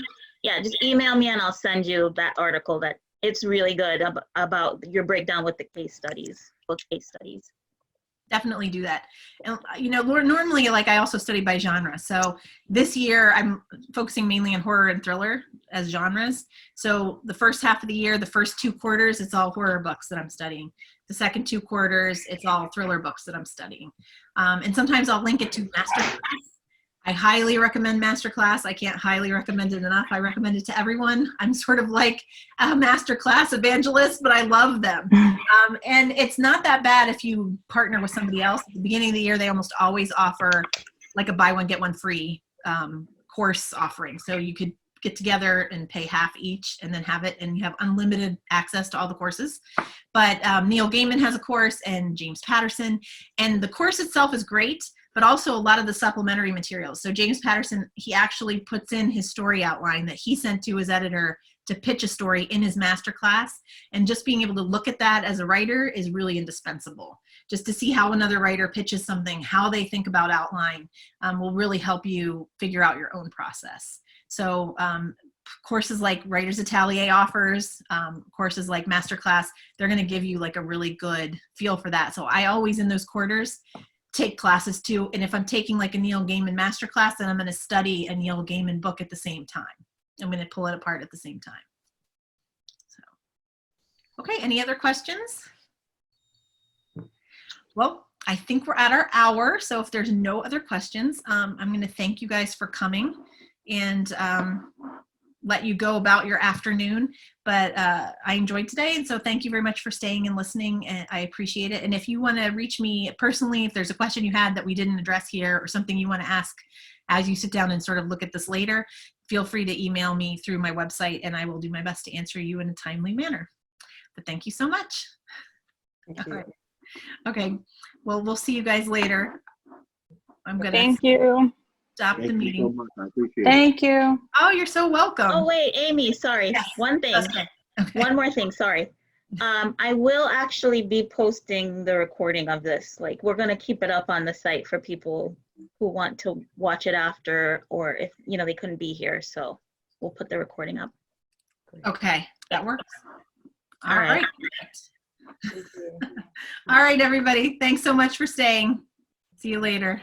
email me and I'll send you that article. That it's really good about your breakdown with the case studies, book case studies. definitely do that. And, you know, normally, like, I also study by genre. So this year I'm focusing mainly on horror and thriller as genres. So the first half of the year, the first 2 quarters, it's all horror books that I'm studying. The second 2 quarters, it's all thriller books that I'm studying. And sometimes I'll link it to masterclass. I highly recommend masterclass. I can't highly recommend it enough. I recommend it to everyone. I'm sort of like a masterclass evangelist, but I love them. And it's not that bad if you partner with somebody else. At the beginning of the year, they almost always offer like a buy one, get one free course offering. So you could get together and pay half each and then have it, and you have unlimited access to all the courses. But Neil Gaiman has a course, and James Patterson, and the course itself is great, but also a lot of the supplementary materials. So James Patterson, he actually puts in his story outline that he sent to his editor to pitch a story in his masterclass. And just being able to look at that as a writer is really indispensable. Just to see how another writer pitches something, how they think about outline, will really help you figure out your own process. So courses like Writer's Atelier offers, courses like Masterclass, they're gonna give you like a really good feel for that. So I always, in those quarters, take classes too. And if I'm taking like a Neil Gaiman masterclass, then I'm going to study a Neil Gaiman book at the same time. I'm going to pull it apart at the same time. So, okay, any other questions? Well, I think we're at our hour. So if there's no other questions, I'm going to thank you guys for coming and let you go about your afternoon. But I enjoyed today, and so thank you very much for staying and listening, and I appreciate it. And if you want to reach me personally, if there's a question you had that we didn't address here or something you want to ask as you sit down and sort of look at this later, feel free to email me through my website, and I will do my best to answer you in a timely manner. But thank you so much. Thank you. All right. Okay, well, we'll see you guys later. I'm going to Thank you. stop the Thank you meeting. so much. I appreciate it. Thank you. Oh, you're so welcome. Oh, wait, Amy, sorry. Yes. One thing. Okay. Okay. One more thing, sorry. I will actually be posting the recording of this. Like, we're going to keep it up on the site for people who want to watch it after, or if, you know, they couldn't be here. So we'll put the recording up. Okay, that works. All All right. All right, everybody. Thanks so much for staying. See you later.